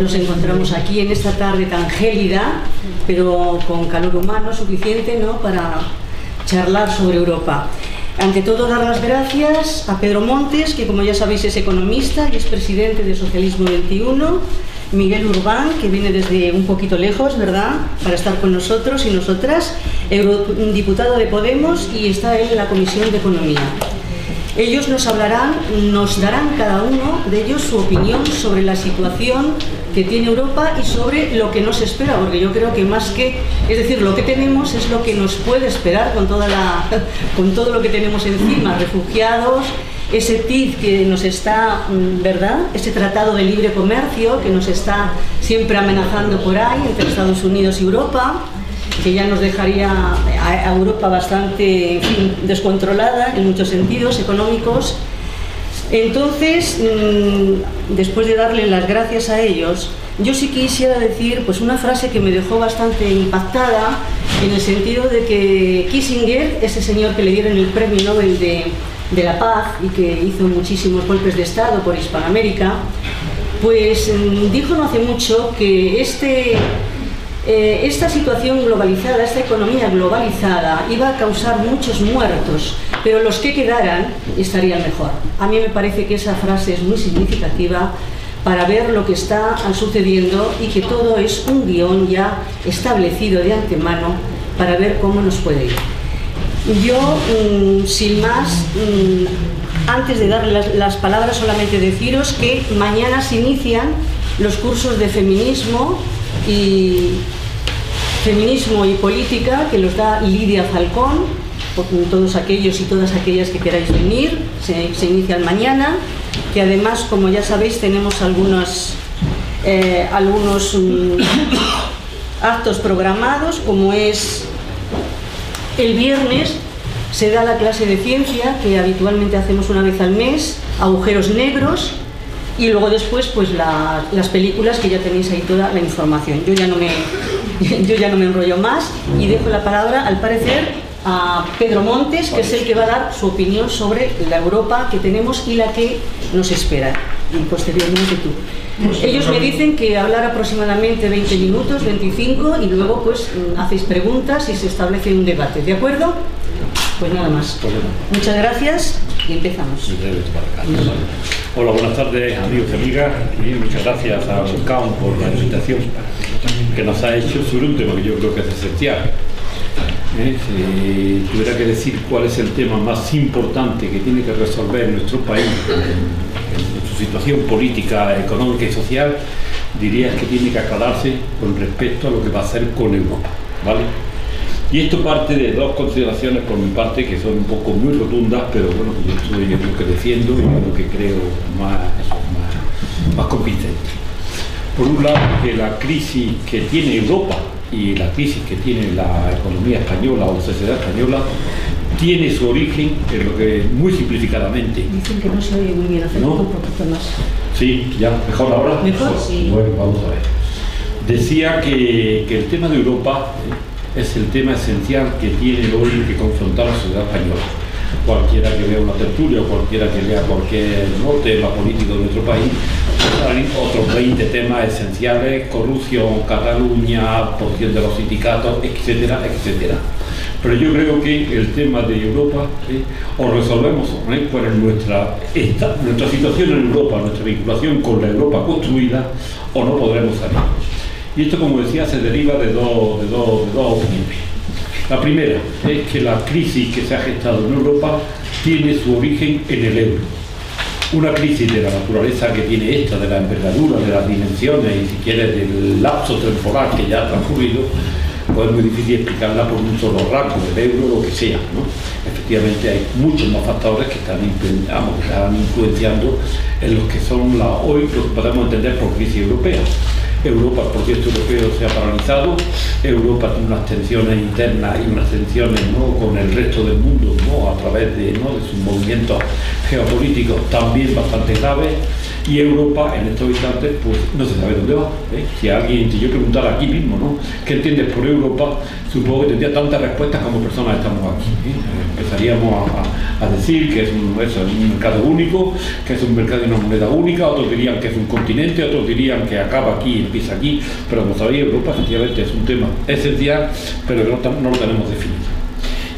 Nos encontramos aquí en esta tarde tan gélida, pero con calor humano suficiente, ¿no?, para charlar sobre Europa. Ante todo, dar las gracias a Pedro Montes, que como ya sabéis es economista y es presidente de Socialismo 21, Miguel Urbán, que viene desde un poquito lejos, ¿verdad?, para estar con nosotros y nosotras, eurodiputado de Podemos, y está él en la Comisión de Economía. Ellos nos hablarán, nos darán cada uno de ellos su opinión sobre la situación que tiene Europa y sobre lo que nos espera, porque yo creo que más que, es decir, lo que tenemos es lo que nos puede esperar con todo lo que tenemos encima, refugiados, ese TIC que nos está, ¿verdad?, ese tratado de libre comercio que nos está siempre amenazando por ahí entre Estados Unidos y Europa, que ya nos dejaría a Europa bastante, en fin, descontrolada en muchos sentidos económicos. Entonces, después de darle las gracias a ellos, yo sí quisiera decir pues una frase que me dejó bastante impactada, en el sentido de que Kissinger, ese señor que le dieron el Premio Nobel de la Paz y que hizo muchísimos golpes de Estado por Hispanoamérica, pues dijo no hace mucho que esta situación globalizada, esta economía globalizada iba a causar muchos muertos, pero los que quedaran estarían mejor. A mí me parece que esa frase es muy significativa para ver lo que está sucediendo y que todo es un guión ya establecido de antemano para ver cómo nos puede ir. Yo, sin más, antes de darle las palabras, solamente deciros que mañana se inician los cursos de feminismo y política, que los da Lidia Falcón, todos aquellos y todas aquellas que queráis venir, se inician mañana, que además, como ya sabéis, tenemos algunos actos programados, como es el viernes, se da la clase de ciencia, que habitualmente hacemos una vez al mes, agujeros negros, y luego después pues las películas, que ya tenéis ahí toda la información. Yo ya no me enrollo más y dejo la palabra, al parecer, a Pedro Montes, que es el que va a dar su opinión sobre la Europa que tenemos y la que nos espera, y posteriormente tú. Ellos me dicen que hablar aproximadamente 20 minutos, 25, y luego pues hacéis preguntas y se establece un debate, ¿de acuerdo? Pues nada más. Muchas gracias y empezamos. Hola, buenas tardes, amigos y amigas, y muchas gracias a Volcán por la invitación que nos ha hecho sobre un tema que yo creo que es esencial. Si tuviera que decir cuál es el tema más importante que tiene que resolver nuestro país en su situación política, económica y social, diría que tiene que aclararse con respecto a lo que va a hacer con Europa, ¿vale? Y esto parte de dos consideraciones por mi parte que son un poco muy rotundas, pero bueno, yo estoy lo que defiendo y lo que creo más convincente. Por un lado, que la crisis que tiene Europa y la crisis que tiene la economía española o la sociedad española tiene su origen en lo que, muy simplificadamente... Dicen que no se oye muy bien, hacerlo un poquito más. Sí, ya, ¿mejor ahora? Mejor, sí. Bueno, vamos a ver. Decía que el tema de Europa es el tema esencial que tiene hoy que confrontar la sociedad española. Cualquiera que vea una tertulia o cualquiera que lea cualquier tema político de nuestro país, hay otros 20 temas esenciales: corrupción, Cataluña, posición de los sindicatos, etcétera, etcétera. Pero yo creo que el tema de Europa, o resolvemos cuál es nuestra situación en Europa, nuestra vinculación con la Europa construida, o no podremos salir. Y esto, como decía, se deriva de dos opiniones. La primera es que la crisis que se ha gestado en Europa tiene su origen en el euro. Una crisis de la naturaleza que tiene esta, de la envergadura, de las dimensiones y, si quieres, del lapso temporal que ya ha transcurrido, pues es muy difícil explicarla por un solo rasgo del euro o lo que sea, ¿no? Efectivamente hay muchos más factores que están influenciando en los que son hoy lo que podemos entender por crisis europea. Europa, el proyecto europeo se ha paralizado, Europa tiene unas tensiones internas y unas tensiones, ¿no?, con el resto del mundo, ¿no?, a través de sus movimientos geopolíticos también bastante graves. y Europa en estos instantes pues no se sabe dónde va. Si yo preguntara aquí mismo, ¿no?, ¿qué entiendes por Europa?, supongo que tendría tantas respuestas como personas estamos aquí. Empezaríamos a decir que es un mercado único, que es un mercado de una moneda única, otros dirían que es un continente, otros dirían que acaba aquí y empieza aquí, pero como sabéis, Europa efectivamente es un tema esencial, pero que no lo tenemos definido.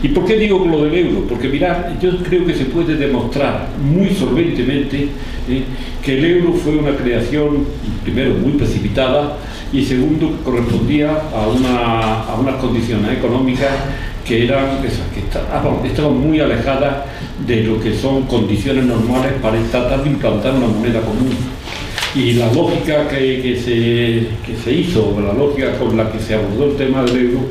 ¿Y por qué digo lo del euro? Porque mirad, yo creo que se puede demostrar muy solventemente que el euro fue una creación, primero, muy precipitada, y segundo, que correspondía a unas condiciones económicas que eran estaban muy alejadas de lo que son condiciones normales para tratar de implantar una moneda común. Y la lógica que se hizo, la lógica con la que se abordó el tema del euro,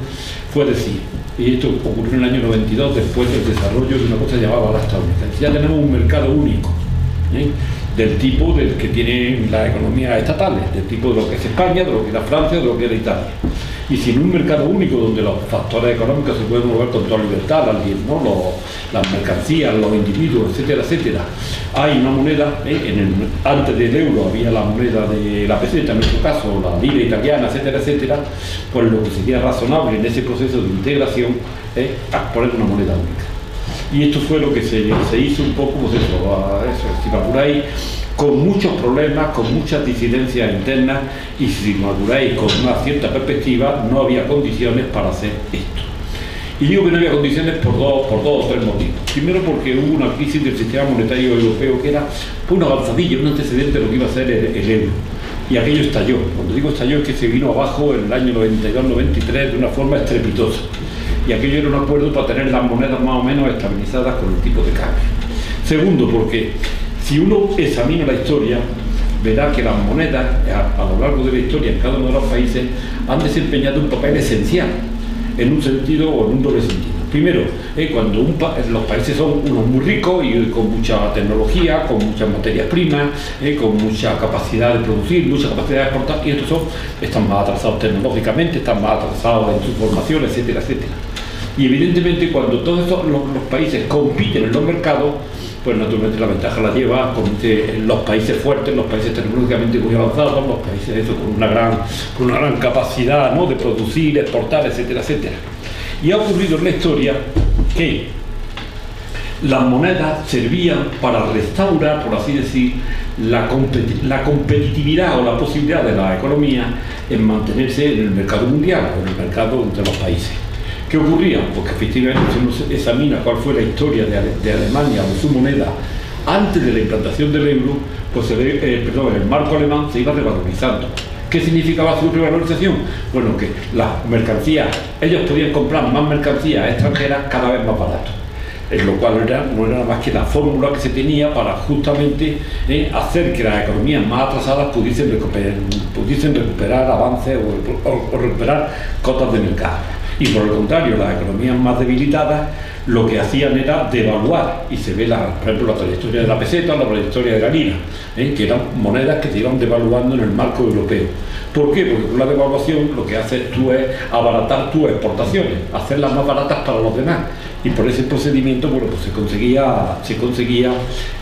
fue decir, y esto ocurrió en el año 92, después del desarrollo de una cosa llamada balasta única. Ya tenemos un mercado único, del tipo del que tienen las economías estatales, del tipo de lo que es España, de lo que era Francia, de lo que era Italia. Y sin un mercado único donde los factores económicos se pueden mover con toda libertad, ¿no?, las mercancías, los individuos, etcétera, etcétera. Hay una moneda, antes del euro había la moneda de la peseta, en nuestro caso, la lira italiana, etcétera, etcétera. Pues lo que sería razonable en ese proceso de integración es poner una moneda única. Y esto fue lo que se hizo un poco, pues si me apuráis, con muchos problemas, con muchas disidencias internas, y si me apuráis, con una cierta perspectiva, no había condiciones para hacer esto. Y digo que no había condiciones por dos o tres motivos. Primero, porque hubo una crisis del sistema monetario europeo que era un avanzadillo, un antecedente de lo que iba a ser el euro. Y aquello estalló. Cuando digo estalló es que se vino abajo en el año 92-93 de una forma estrepitosa. Y aquello era un acuerdo para tener las monedas más o menos estabilizadas con el tipo de cambio. Segundo, porque si uno examina la historia, verá que las monedas a lo largo de la historia en cada uno de los países han desempeñado un papel esencial, en un sentido o en un doble sentido. Primero, cuando los países son unos muy ricos y con mucha tecnología, con muchas materias primas, con mucha capacidad de producir, mucha capacidad de exportar, y estos están más atrasados tecnológicamente, están más atrasados en su formación, etcétera, etcétera. Y evidentemente cuando todos los países compiten en los mercados, pues naturalmente la ventaja la lleva los países fuertes, los países tecnológicamente muy avanzados, los países con una gran capacidad, ¿no?, de producir, exportar, etcétera, etcétera. Y ha ocurrido en la historia que las monedas servían para restaurar, por así decir, la competitividad o la posibilidad de la economía en mantenerse en el mercado mundial, o en el mercado entre los países. ¿Qué ocurría? Pues que efectivamente, si uno examina cuál fue la historia de Alemania o de su moneda antes de la implantación del euro, pues el marco alemán se iba revalorizando. ¿Qué significaba su revalorización? Bueno, que las mercancías, ellos podían comprar más mercancías extranjeras cada vez más barato. Lo cual no era nada más que la fórmula que se tenía para justamente hacer que las economías más atrasadas pudiesen recuperar avances o recuperar cotas de mercado. Y por el contrario, las economías más debilitadas lo que hacían era devaluar, y se ve, por ejemplo, la trayectoria de la peseta, la trayectoria de la lira, que eran monedas que se iban devaluando en el marco europeo. ¿Por qué? Porque con la devaluación lo que haces tú es abaratar tus exportaciones, hacerlas más baratas para los demás, y por ese procedimiento, bueno, pues se conseguía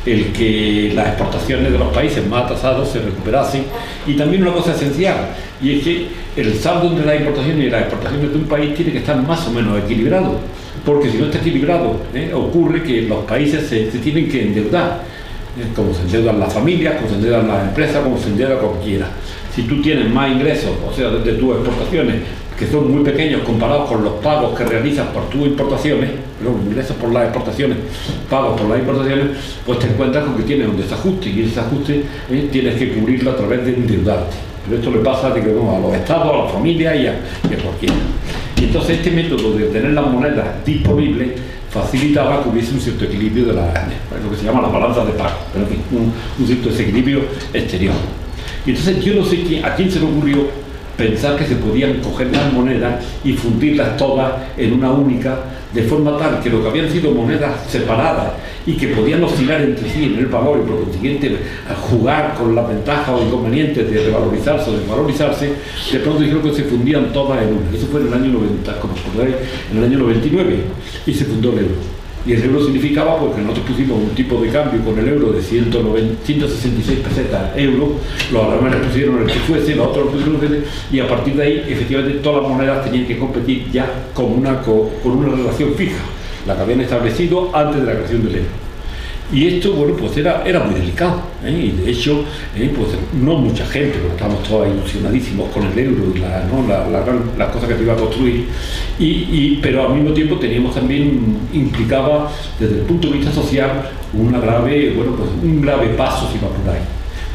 el que las exportaciones de los países más atrasados se recuperasen. Y también una cosa esencial, y es que el saldo entre las importaciones y las exportaciones de un país tiene que estar más o menos equilibrado, porque si no está equilibrado, ocurre que los países se tienen que endeudar, como se endeudan las familias, como se endeudan las empresas, como se endeuda cualquiera. Si tú tienes más ingresos, o sea, de tus exportaciones, que son muy pequeños comparados con los pagos que realizas por tus importaciones, los ingresos por las exportaciones, pagos por las importaciones, pues te encuentras con que tienes un desajuste, y ese desajuste tienes que cubrirlo a través de endeudarte. Pero esto le pasa a los estados, a las familias y a cualquiera. Y entonces este método de tener las monedas disponibles facilitaba que hubiese un cierto equilibrio de lo que se llama la balanza de pago, pero en fin, un cierto desequilibrio exterior. Y entonces yo no sé a quién se le ocurrió pensar que se podían coger las monedas y fundirlas todas en una única, de forma tal que lo que habían sido monedas separadas y que podían oscilar entre sí en el valor y por consiguiente jugar con las ventajas o inconvenientes de revalorizarse o desvalorizarse, de pronto dijeron que se fundían todas en una. Eso fue en el año 90, como recordáis, en el año 99, y se fundó el euro. Y el euro significaba porque nosotros pusimos un tipo de cambio con el euro de 166 pesetas euro, los alemanes pusieron el que fuese, los otros pusieron el que fuese, y a partir de ahí efectivamente todas las monedas tenían que competir ya con una relación fija, la que habían establecido antes de la creación del euro. Y esto, bueno, pues era muy delicado, y de hecho, pues no mucha gente, porque estábamos todos ilusionadísimos con el euro y las cosas que se iba a construir, pero al mismo tiempo teníamos también, implicaba desde el punto de vista social un grave paso si va por ahí.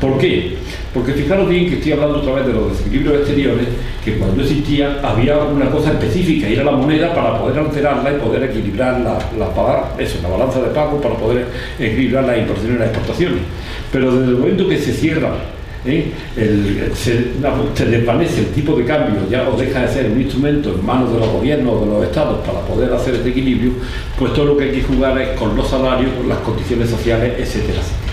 ¿Por qué? Porque fijaros bien que estoy hablando otra vez de los desequilibrios exteriores, que cuando existían había una cosa específica, y era la moneda para poder alterarla y poder equilibrar la balanza de pago, para poder equilibrar las importaciones y las exportaciones. Pero desde el momento que se cierra, se desvanece el tipo de cambio, ya os deja de ser un instrumento en manos de los gobiernos o de los estados para poder hacer este equilibrio, pues todo lo que hay que jugar es con los salarios, con las condiciones sociales, etcétera, etcétera.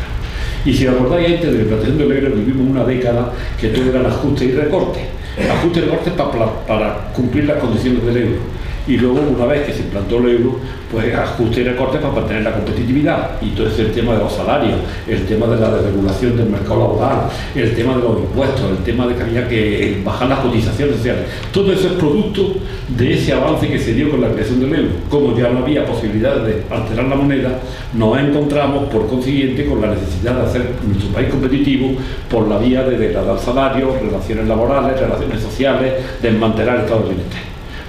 Y si os acordáis, antes de la implantación del euro vivimos una década que todo eran ajustes y recortes. Ajustes y recortes para cumplir las condiciones del euro. Y luego, una vez que se implantó el euro, pues ajustes y recortes para mantener la competitividad. Y todo ese el tema de los salarios, el tema de la desregulación del mercado laboral, el tema de los impuestos, el tema de que había que bajar las cotizaciones sociales. Todo eso es producto de ese avance que se dio con la creación del euro. Como ya no había posibilidad de alterar la moneda, nos encontramos, por consiguiente, con la necesidad de hacer nuestro país competitivo por la vía de degradar salarios, relaciones laborales, relaciones sociales, desmantelar el estado de bienestar.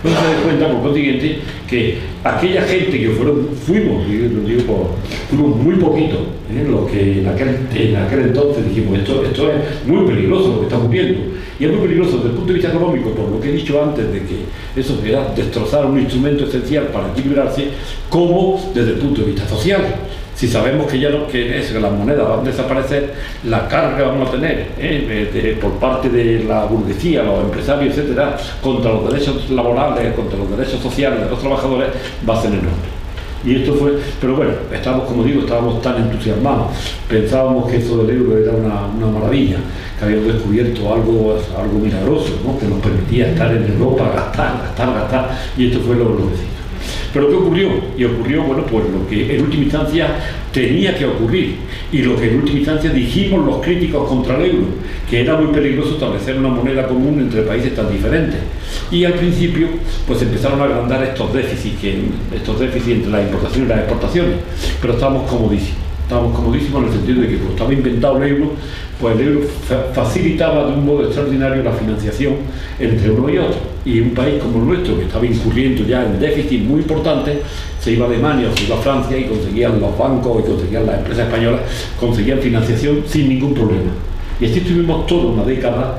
No se da cuenta, por consiguiente, que aquella gente que fuimos muy poquitos, lo que en aquel entonces dijimos, esto es muy peligroso lo que estamos viendo, y es muy peligroso desde el punto de vista económico, por lo que he dicho antes, de que eso era destrozar un instrumento esencial para equilibrarse, como desde el punto de vista social. Si sabemos que las monedas van a desaparecer, la carga que vamos a tener por parte de la burguesía, los empresarios, etcétera, contra los derechos laborales, contra los derechos sociales de los trabajadores, va a ser enorme. Y esto fue, pero bueno, estábamos tan entusiasmados, pensábamos que eso del euro era una maravilla, que habíamos descubierto algo milagroso, ¿no? Que nos permitía estar en Europa, gastar, y esto fue lo que hicimos. Pero ¿qué ocurrió? Y ocurrió, pues lo que en última instancia tenía que ocurrir, y lo que en última instancia dijimos los críticos contra el euro, que era muy peligroso establecer una moneda común entre países tan diferentes. Y al principio, pues empezaron a agrandar estos déficits entre las importaciones y las exportaciones, pero estábamos comodísimos en el sentido de que como estaba inventado el euro, pues el euro facilitaba de un modo extraordinario la financiación entre uno y otro. Y un país como el nuestro, que estaba incurriendo ya en déficit muy importante, se iba a Alemania o se iba a Francia y conseguían los bancos y conseguían las empresas españolas, conseguían financiación sin ningún problema. Y así estuvimos toda una década,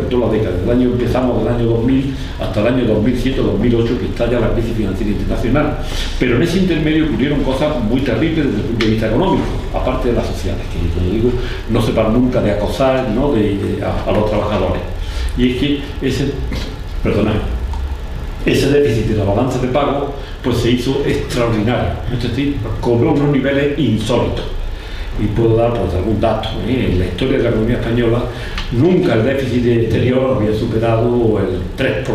toda la década, empezamos del año 2000 hasta el año 2007 o 2008, que estalla la crisis financiera internacional. Pero en ese intermedio ocurrieron cosas muy terribles desde el punto de vista económico, aparte de las sociales, que como digo, no se paran nunca de acosar, ¿no? a los trabajadores. Y es que ese déficit de la balanza de pago pues se hizo extraordinario, es decir, cobró unos niveles insólitos. Y puedo dar algún dato. En la historia de la economía española nunca el déficit exterior había superado el 3%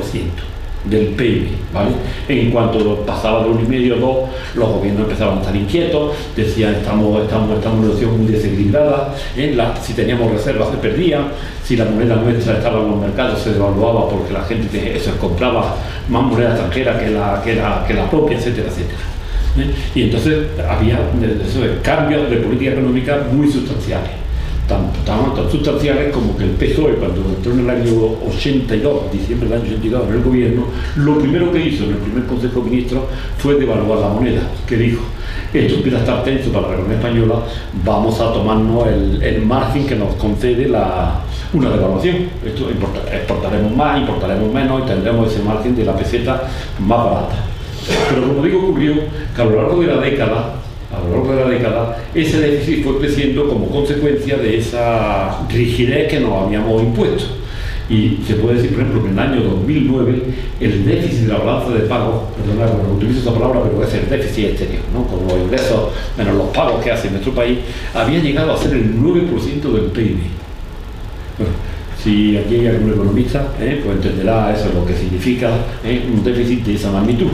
del PIB, ¿vale? En cuanto pasaba de 1,5 o 2, los gobiernos empezaban a estar inquietos, decían estamos en una situación muy desequilibrada, si teníamos reservas se perdían, si la moneda nuestra estaba en los mercados se devaluaba porque la gente compraba más moneda extranjera que la propia, etcétera, etcétera. Y entonces había cambios de política económica muy sustanciales, tan sustanciales como que el PSOE, cuando entró en el año 82, diciembre del año 82, en el gobierno, lo primero que hizo en el primer Consejo de Ministros fue devaluar la moneda, que dijo, esto empieza a estar tenso para la economía española, vamos a tomarnos el margen que nos concede una devaluación. Esto exportaremos más, importaremos menos y tendremos ese margen de la peseta más barata. Pero como digo, ocurrió que a lo largo de la década, ese déficit fue creciendo como consecuencia de esa rigidez que nos habíamos impuesto. Y se puede decir, por ejemplo, que en el año 2009 el déficit de la balanza de pagos, no utilizo esa palabra, pero es el déficit exterior, ¿no? Con los ingresos menos los pagos que hace nuestro país, había llegado a ser el 9% del PIB. Bueno, si aquí hay algún economista, pues entenderá eso, lo que significa un déficit de esa magnitud.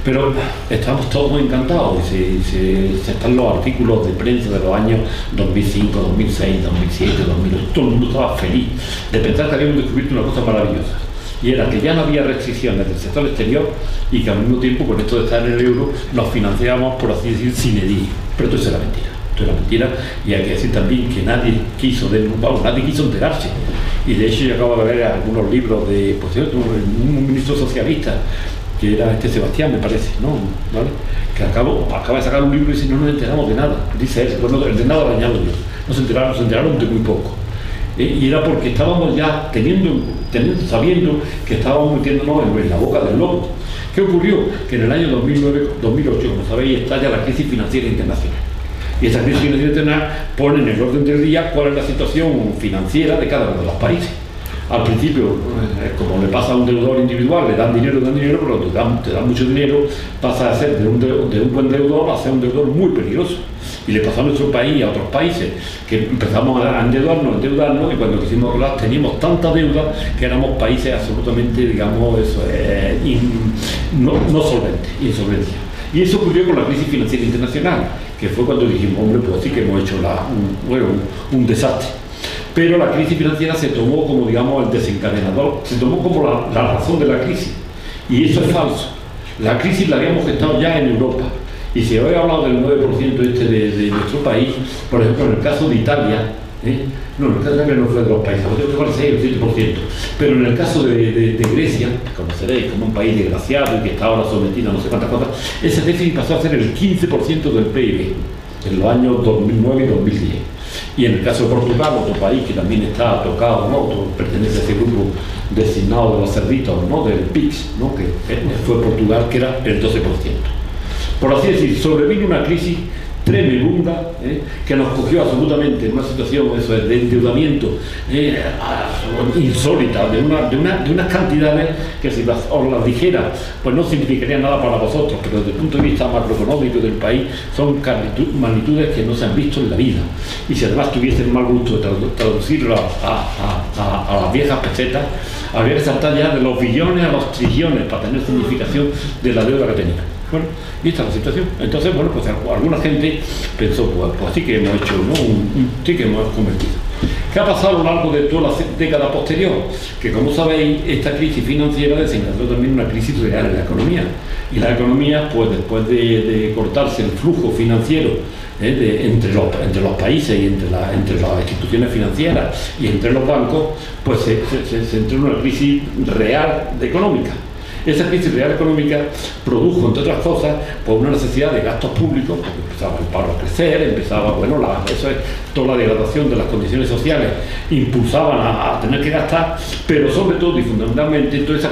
Pero estamos todos encantados y se están los artículos de prensa de los años 2005, 2006, 2007, 2008, todo el mundo estaba feliz de pensar que habíamos descubierto una cosa maravillosa, y era que ya no había restricciones del sector exterior y que al mismo tiempo, con esto de estar en el euro, nos financiábamos, por así decir, sin edil. Pero esto era mentira. Esto era mentira, y hay que decir también que nadie quiso enterarse. Y de hecho yo acabo de leer algunos libros de, por cierto, un ministro socialista, que era Sebastián, me parece, ¿no? ¿Vale? Que acaba de sacar un libro y dice: no nos enteramos de nada. Dice él, pues no, de nada lo añado yo. Se enteraron de muy poco. Y era porque estábamos ya sabiendo que estábamos metiéndonos en la boca del lobo. ¿Qué ocurrió? Que en el año 2009-2008, como sabéis, estalla la crisis financiera internacional. Y esa crisis financiera internacional pone en el orden del día cuál es la situación financiera de cada uno de los países. Al principio, como le pasa a un deudor individual, le dan dinero, pero te dan mucho dinero, pasa a ser de un buen deudor a ser un deudor muy peligroso. Y le pasó a nuestro país y a otros países, que empezamos a endeudarnos, y cuando quisimos hablar teníamos tanta deuda que éramos países absolutamente, digamos, no solventes, insolvencia. Y eso ocurrió con la crisis financiera internacional, que fue cuando dijimos: hombre, pues sí que hemos hecho un desastre. Pero la crisis financiera se tomó como, digamos, el desencadenador, se tomó como la razón de la crisis. Y eso es falso. La crisis la habíamos gestado ya en Europa. Y si hoy he hablado del 9% de nuestro país, por ejemplo, en el caso de Italia, no, en el caso de Italia no fue de los países, fue el 6 o 7%, pero en el caso de Grecia, como seréis, como un país desgraciado y que está ahora sometido a no sé cuántas cosas, ese déficit pasó a ser el 15% del PIB en los años 2009 y 2010. Y en el caso de Portugal, otro país que también está tocado, ¿no? Pertenece a ese grupo designado de los cerditos, ¿no? Del PIX, ¿no? Que fue Portugal, que era el 12%. Por así decir, sobrevino una crisis tremenda, que nos cogió absolutamente en una situación de endeudamiento insólita, de unas cantidades que, si os las dijera, pues no significaría nada para vosotros, pero desde el punto de vista macroeconómico del país son magnitudes que no se han visto en la vida. Y si además tuviesen el mal gusto de traducirlo a las viejas pesetas, habría que saltar ya de los billones a los trillones para tener significación de la deuda que tenía. Bueno, y esta es la situación. Entonces, bueno, pues alguna gente pensó: pues sí que hemos hecho, ¿no? Sí que hemos convertido. ¿Qué ha pasado a lo largo de toda la década posterior? Que, como sabéis, esta crisis financiera desencadenó también una crisis real en la economía. Y la economía, pues después de cortarse el flujo financiero entre los países y entre las instituciones financieras y entre los bancos, pues se entró en una crisis real económica. Esa crisis real económica produjo, entre otras cosas, pues una necesidad de gastos públicos, porque empezaba el paro a crecer, empezaba, toda la degradación de las condiciones sociales impulsaban a tener que gastar, pero sobre todo y fundamentalmente toda esa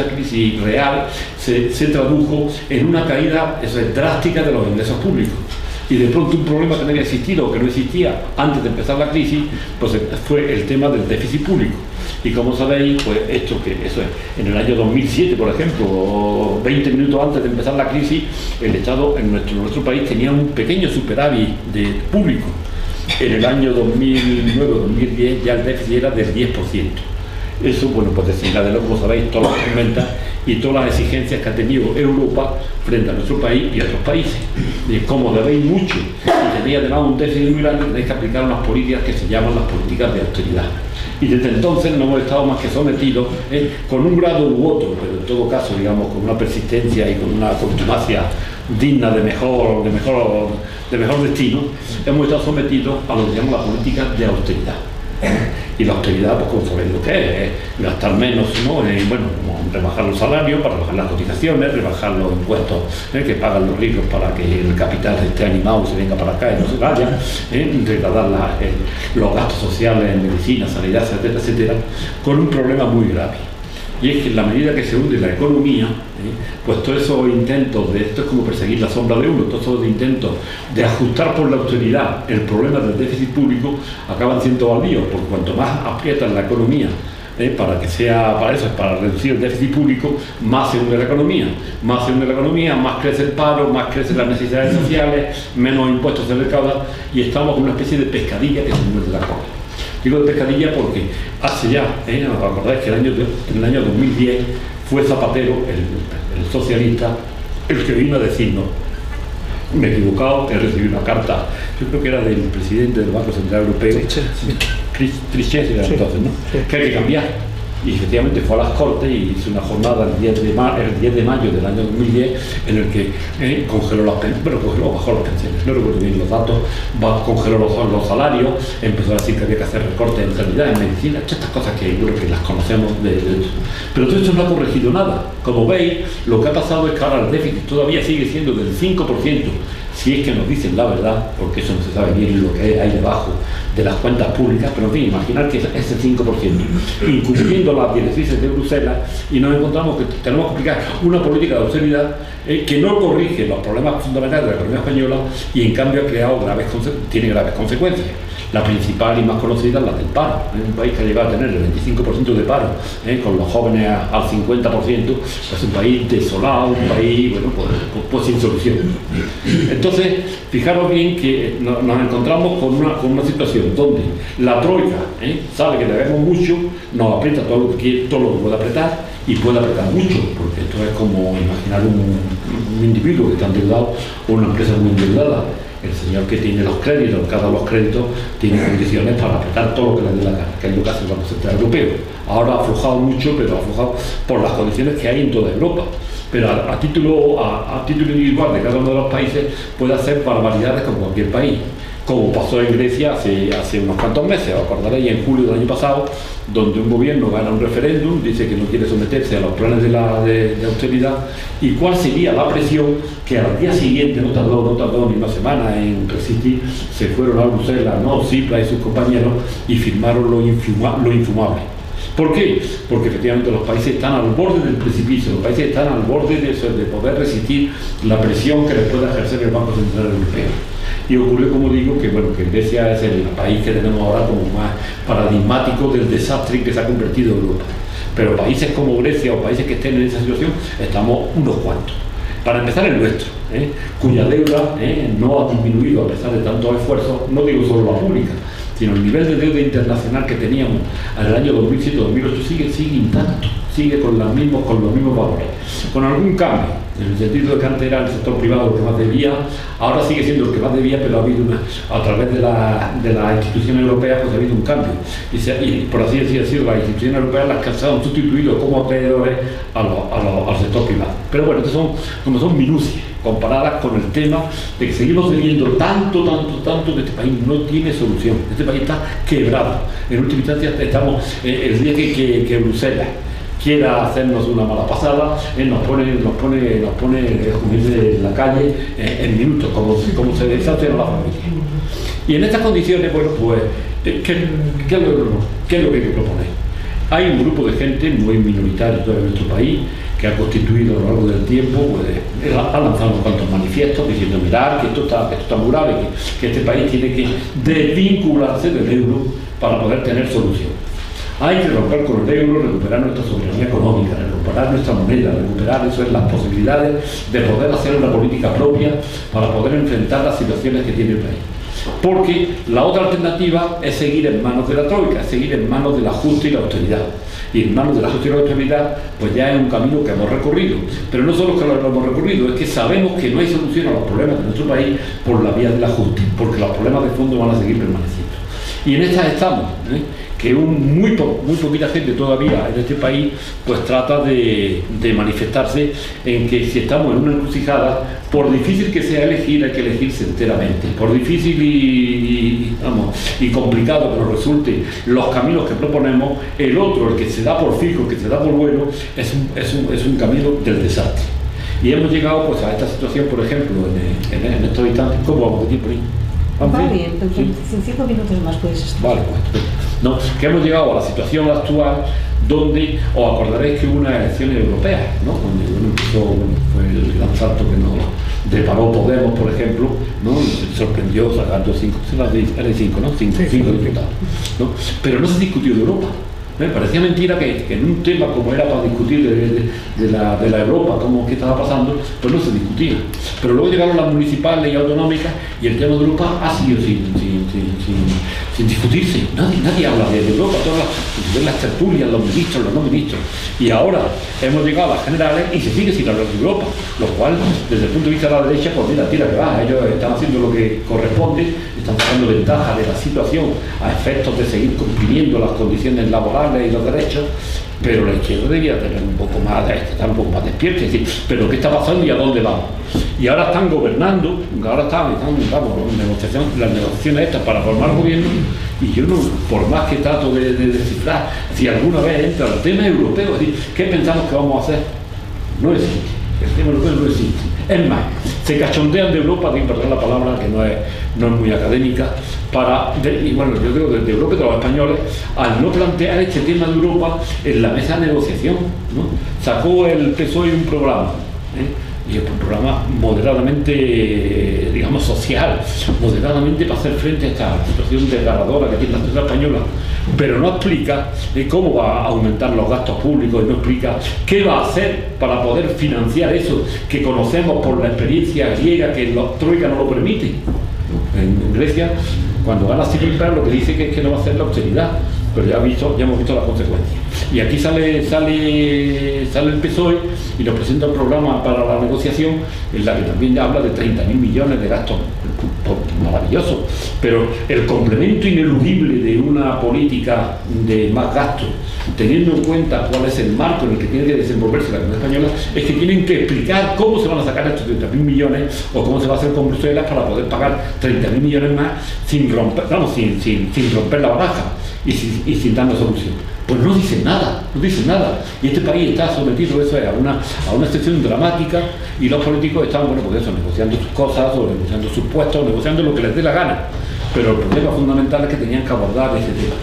crisis real se tradujo en una caída drástica de los ingresos públicos. Y de pronto un problema que no había existido o que no existía antes de empezar la crisis, pues fue el tema del déficit público. Y como sabéis, pues eso es, en el año 2007, por ejemplo, 20 minutos antes de empezar la crisis, el Estado en nuestro país tenía un pequeño superávit de público. En el año 2009-2010 ya el déficit era del 10%. Eso, bueno, pues desencadenó, como sabéis, todas las tormentas y todas las exigencias que ha tenido Europa frente a nuestro país y a otros países. Y como debéis mucho y tenéis además un déficit muy grande, tenéis que aplicar unas políticas que se llaman las políticas de austeridad. Y desde entonces no hemos estado más que sometidos, con un grado u otro, pero en todo caso, digamos, con una persistencia y con una contumacia digna de mejor destino, hemos estado sometidos a lo que llamamos la política de austeridad. Y la austeridad, pues como sabéis lo que es gastar menos, ¿no? Como rebajar los salarios, para rebajar las cotizaciones, rebajar los impuestos que pagan los ricos para que el capital esté animado, se venga para acá y no se vaya, degradar los gastos sociales en medicina, sanidad, etcétera, etcétera, con un problema muy grave. Y es que en la medida que se hunde la economía, pues todos esos intentos esto es como perseguir la sombra de uno, todos esos intentos de ajustar por la austeridad el problema del déficit público acaban siendo baldíos, porque cuanto más aprietan la economía para reducir el déficit público, más se hunde la economía. Más se hunde la economía, más crece el paro, más crecen las necesidades sociales, menos impuestos se recaudan y estamos con una especie de pescadilla que se muerde la cola. Digo de pescadilla porque hace ya, ¿os acordáis que en el año 2010 fue Zapatero, el socialista, el que vino a decirnos: me he equivocado, he recibido una carta, yo creo que era del presidente del Banco Central Europeo, Trichet era entonces, ¿no? Que hay que cambiar. Y efectivamente fue a las Cortes y hizo una jornada el 10 de mayo del año 2010 en el que congeló las pensiones, bajó las pensiones, no recuerdo bien los datos, congeló los salarios, empezó a decir que había que hacer recortes en sanidad, en medicina, estas cosas que yo creo que las conocemos de eso. Pero todo esto no ha corregido nada. Como veis, lo que ha pasado es que ahora el déficit todavía sigue siendo del 5%, si es que nos dicen la verdad, porque eso no se sabe bien lo que hay debajo de las cuentas públicas, pero en fin, imaginar que ese 5%, incumpliendo las directrices de Bruselas, y nos encontramos que tenemos que aplicar una política de austeridad que no corrige los problemas fundamentales de la economía española y en cambio tiene graves consecuencias. La principal y más conocida es la del paro. Un país que ha llegado a tener el 25% de paro, con los jóvenes al 50%, es un país desolado, un país, bueno, pues sin solución. Entonces, fijaros bien que nos encontramos con una situación donde la troika sabe que debemos mucho, nos aprieta todo lo que puede apretar y puede apretar mucho, porque esto es como imaginar un individuo que está endeudado o una empresa muy endeudada. El señor que tiene los créditos, cada los créditos, tiene condiciones para apretar todo lo que le dé la gana, que es lo que hace el Banco Central Europeo. Ahora ha aflojado mucho, pero ha aflojado por las condiciones que hay en toda Europa. Pero a título individual de cada uno de los países puede hacer barbaridades con cualquier país, como pasó en Grecia hace unos cuantos meses. Os acordaréis, en julio del año pasado, donde un gobierno gana un referéndum, dice que no quiere someterse a los planes de austeridad, y cuál sería la presión que al día siguiente, no tardó ni una semana en resistir, se fueron a Bruselas, ¿no? Tsipras y sus compañeros, y firmaron lo infumable. ¿Por qué? Porque efectivamente los países están al borde del precipicio, los países están al borde de poder resistir la presión que les pueda ejercer el Banco Central Europeo. Y ocurrió, como digo, que Grecia es el país que tenemos ahora como más paradigmático del desastre en que se ha convertido Europa. Pero países como Grecia o países que estén en esa situación, estamos unos cuantos. Para empezar, el nuestro, cuya deuda no ha disminuido a pesar de tantos esfuerzos, no digo solo la pública, sino el nivel de deuda internacional que teníamos en el año 2007-2008 sigue intacto, sigue con los mismos valores, con algún cambio, en el sentido de que antes era el sector privado el que más debía, ahora sigue siendo el que más debía, pero ha habido a través de las instituciones europeas, pues ha habido un cambio, y por así decirlo, las instituciones europeas las que se han sustituido como acreedores al sector privado. Pero bueno, estas son minucias comparadas con el tema de que seguimos debiendo tanto que este país no tiene solución. Este país está quebrado. En última instancia estamos, el día que Bruselas quiera hacernos una mala pasada, nos pone como dice, en la calle en minutos, como se deshace a la familia. Y en estas condiciones, bueno, pues, ¿qué es lo que hay que proponer? Hay un grupo de gente muy minoritario en nuestro país que ha constituido a lo largo del tiempo, pues, ha lanzado unos cuantos manifiestos diciendo: mirad, que esto está muy grave, que este país tiene que desvincularse del euro para poder tener solución. Hay que romper con el euro, recuperar nuestra soberanía económica, recuperar nuestra moneda, recuperar las posibilidades de poder hacer una política propia para poder enfrentar las situaciones que tiene el país. Porque la otra alternativa es seguir en manos de la troika, es seguir en manos del ajuste y la austeridad. Y en manos del ajuste y la austeridad, pues ya es un camino que hemos recorrido. Pero no solo que lo hemos recorrido, es que sabemos que no hay solución a los problemas de nuestro país por la vía del ajuste, porque los problemas de fondo van a seguir permaneciendo. Y en estas estamos, que muy poquita gente todavía en este país pues trata de manifestarse en que si estamos en una encrucijada, por difícil que sea elegir, hay que elegirse enteramente. Por difícil y complicado que nos resulte los caminos que proponemos, el otro, el que se da por fijo, el que se da por bueno, es un camino del desastre. Y hemos llegado pues a esta situación, por ejemplo, en estos instantes. ¿Cómo vamos de tiempo ahí? Va bien, ¿sí? En 5 minutos más puedes estar. Vale, pues. No, que hemos llegado a la situación actual donde, os acordaréis que hubo unas elecciones europeas, ¿no? Donde fue el gran salto que nos deparó Podemos, por ejemplo, ¿no? Se sorprendió sacando 5 diputados, ¿no? Pero no se discutió de Europa. Me parecía mentira que en un tema como era para discutir de la Europa, como qué estaba pasando, pues no se discutía. Pero luego llegaron las municipales y autonómicas y el tema de Europa ha sido sin discutirse. Nadie habla de Europa, todas las tertulias, los ministros, los no ministros. Y ahora hemos llegado a las generales y se sigue sin hablar de Europa, lo cual, desde el punto de vista de la derecha, pues mira, tira que va, ellos están haciendo lo que corresponde, están sacando ventaja de la situación a efectos de seguir cumpliendo las condiciones laborales y los derechos, pero la izquierda debería tener un poco más, estar un poco más despierta, es decir, pero ¿qué está pasando y a dónde vamos? Y ahora están gobernando, ahora están las negociaciones estas para formar gobierno, y yo no, por más que trato de descifrar, si alguna vez entra el tema europeo, es decir, ¿qué pensamos que vamos a hacer? No existe, el tema europeo no existe. Es más, se cachondean de Europa, perdón la palabra, que no es muy académica, y bueno, yo digo desde Europa y de los españoles, al no plantear este tema de Europa en la mesa de negociación, ¿no? Sacó el PSOE un programa, y es un programa moderadamente, digamos, social, moderadamente para hacer frente a esta situación desgarradora que tiene la sociedad española, pero no explica cómo va a aumentar los gastos públicos, y no explica qué va a hacer para poder financiar eso que conocemos por la experiencia griega, que la Troika no lo permite. En Grecia, cuando gana Tsipras, lo que dice que es que no va a hacer la austeridad, pero ya hemos visto las consecuencias. Y aquí sale el PSOE y nos presenta un programa para la negociación en la que también habla de 30.000 millones de gastos. Maravilloso, pero el complemento ineludible de una política de más gastos, teniendo en cuenta cuál es el marco en el que tiene que desenvolverse la economía española, es que tienen que explicar cómo se van a sacar estos 30.000 millones o cómo se va a hacer con Bruselas para poder pagar 30.000 millones más sin romper la baraja y sin darnos solución. Pues no dicen nada. Y este país está sometido a una excepción dramática, y los políticos están, pues eso, negociando sus cosas, o negociando sus puestos, negociando lo que les dé la gana. Pero el problema fundamental es que tenían que abordar ese tema.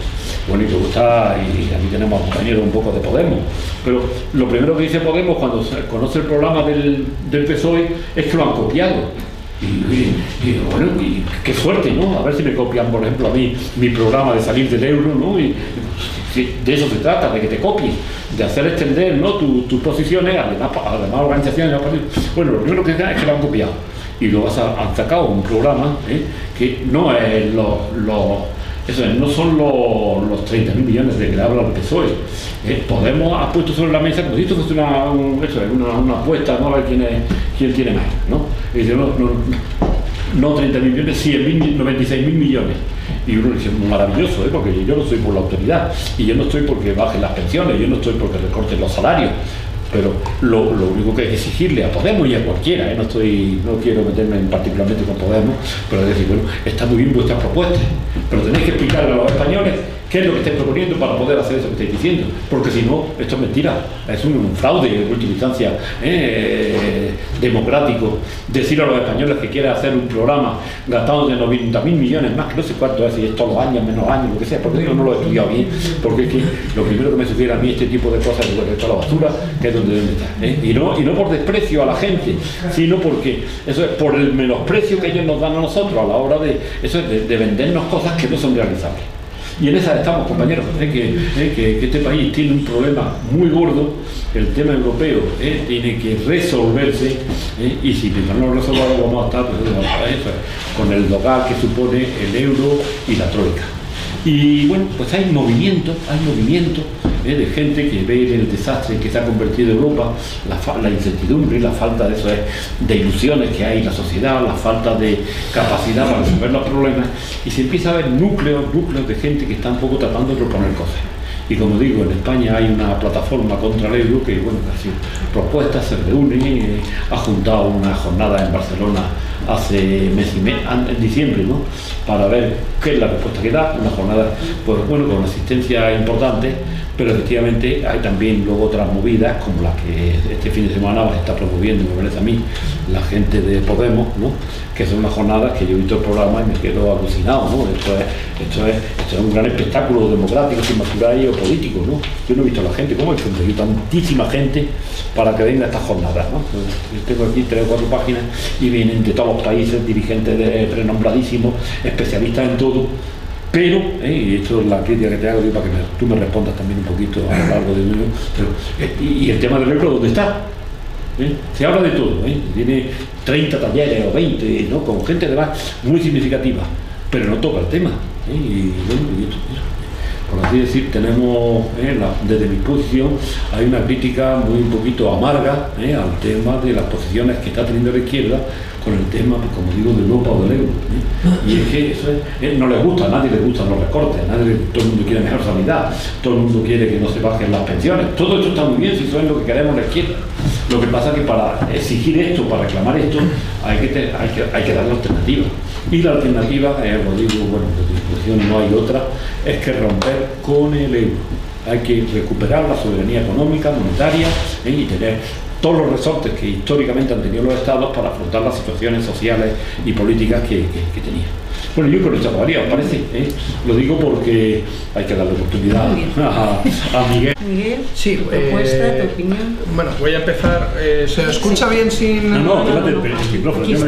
Bueno, y me gusta, y aquí tenemos a compañeros un poco de Podemos, pero lo primero que dice Podemos cuando conoce el programa del PSOE es que lo han copiado. Y bueno, y qué suerte, ¿no? A ver si me copian, por ejemplo, a mí mi programa de salir del euro, ¿no? Y de eso se trata, de que te copien, de hacer extender, ¿no?, tus posiciones a las demás organizaciones. Bueno, lo primero que es que lo han copiado. Y luego han sacado un programa que no es no son los 30.000 millones de que le habla el PSOE. Podemos ha puesto sobre la mesa, como si esto fuese una apuesta, ¿no?, a ver quién tiene más, ¿no? Y dice, no 30.000 millones, 96.000 millones. Y uno dice, maravilloso, porque yo no estoy por la autoridad, y yo no estoy porque bajen las pensiones, yo no estoy porque recorten los salarios, pero lo único que hay que exigirle a Podemos y a cualquiera, no quiero meterme particularmente con Podemos, pero es decir, bueno, está muy bien vuestras propuestas, pero tenéis que explicarle a los españoles qué es lo que estáis proponiendo para poder hacer eso que estáis diciendo, porque si no, esto es mentira, es un fraude en última instancia democrático. Decir a los españoles que quiere hacer un programa gastando de 90.000 millones más, que no sé cuánto es, si es todos los años, menos años, lo que sea, porque yo no lo he estudiado bien, porque es que lo primero que me sugiere a mí este tipo de cosas es esto a la basura, que es donde debe estar, y no por desprecio a la gente, sino porque eso es por el menosprecio que ellos nos dan a nosotros a la hora de vendernos cosas que no son realizables. Y en esa estamos, compañeros, que este país tiene un problema muy gordo, el tema europeo tiene que resolverse, y si primero no lo resolvamos vamos a estar con el dogal que supone el euro y la troika. Y bueno, pues hay movimiento de gente que ve el desastre en que se ha convertido Europa, la incertidumbre, la falta de ilusiones que hay en la sociedad, la falta de capacidad para resolver los problemas, y se empieza a ver núcleos de gente que está un poco tratando de proponer cosas. Y como digo, en España hay una plataforma contra el euro que, bueno, ha sido propuesta, se reúne, ha juntado una jornada en Barcelona hace mes y mes, en diciembre, ¿no?, para ver qué es la respuesta que da, una jornada, pues bueno, con una asistencia importante, pero efectivamente hay también luego otras movidas, como las que este fin de semana se está promoviendo, me parece a mí, la gente de Podemos, ¿no?, que son unas jornadas que yo he visto el programa y me quedo alucinado, ¿no? Esto es un gran espectáculo democrático, sin masuráis o político, ¿no? Yo no he visto a la gente, ¿cómo he conseguido tantísima gente para que venga a estas jornadas, ¿no? Yo tengo aquí 3 o 4 páginas y vienen de todos los países, dirigentes renombradísimos, especialistas en todo, Pero, y esto es la crítica que te hago, para que tú me respondas también un poquito a lo largo de y el tema del euro, ¿dónde está? Se habla de todo, tiene 30 talleres o 20, ¿no? Con gente además muy significativa, pero no toca el tema, y bueno, y esto, por así decir, tenemos, desde mi posición, hay una crítica muy un poquito amarga al tema de las posiciones que está teniendo la izquierda con el tema, como digo, de Europa o del euro. Y es que eso no les gusta, a nadie le gustan los recortes, todo el mundo quiere mejor sanidad, todo el mundo quiere que no se bajen las pensiones, todo esto está muy bien si eso es lo que queremos la izquierda. Lo que pasa es que para exigir esto, para reclamar esto, hay que dar la alternativa. Y la alternativa, lo digo, bueno, de discusión no hay otra, es que romper con el euro. Hay que recuperar la soberanía económica, monetaria, y tener todos los resortes que históricamente han tenido los estados para afrontar las situaciones sociales y políticas que tenían. Bueno, yo con esto acabaría, ¿os parece? Lo digo porque hay que darle oportunidad a Miguel. Miguel, sí, tu propuesta, tu opinión. Bueno, voy a empezar. ¿Se escucha bien sin...? No, espérate, el micrófono, yo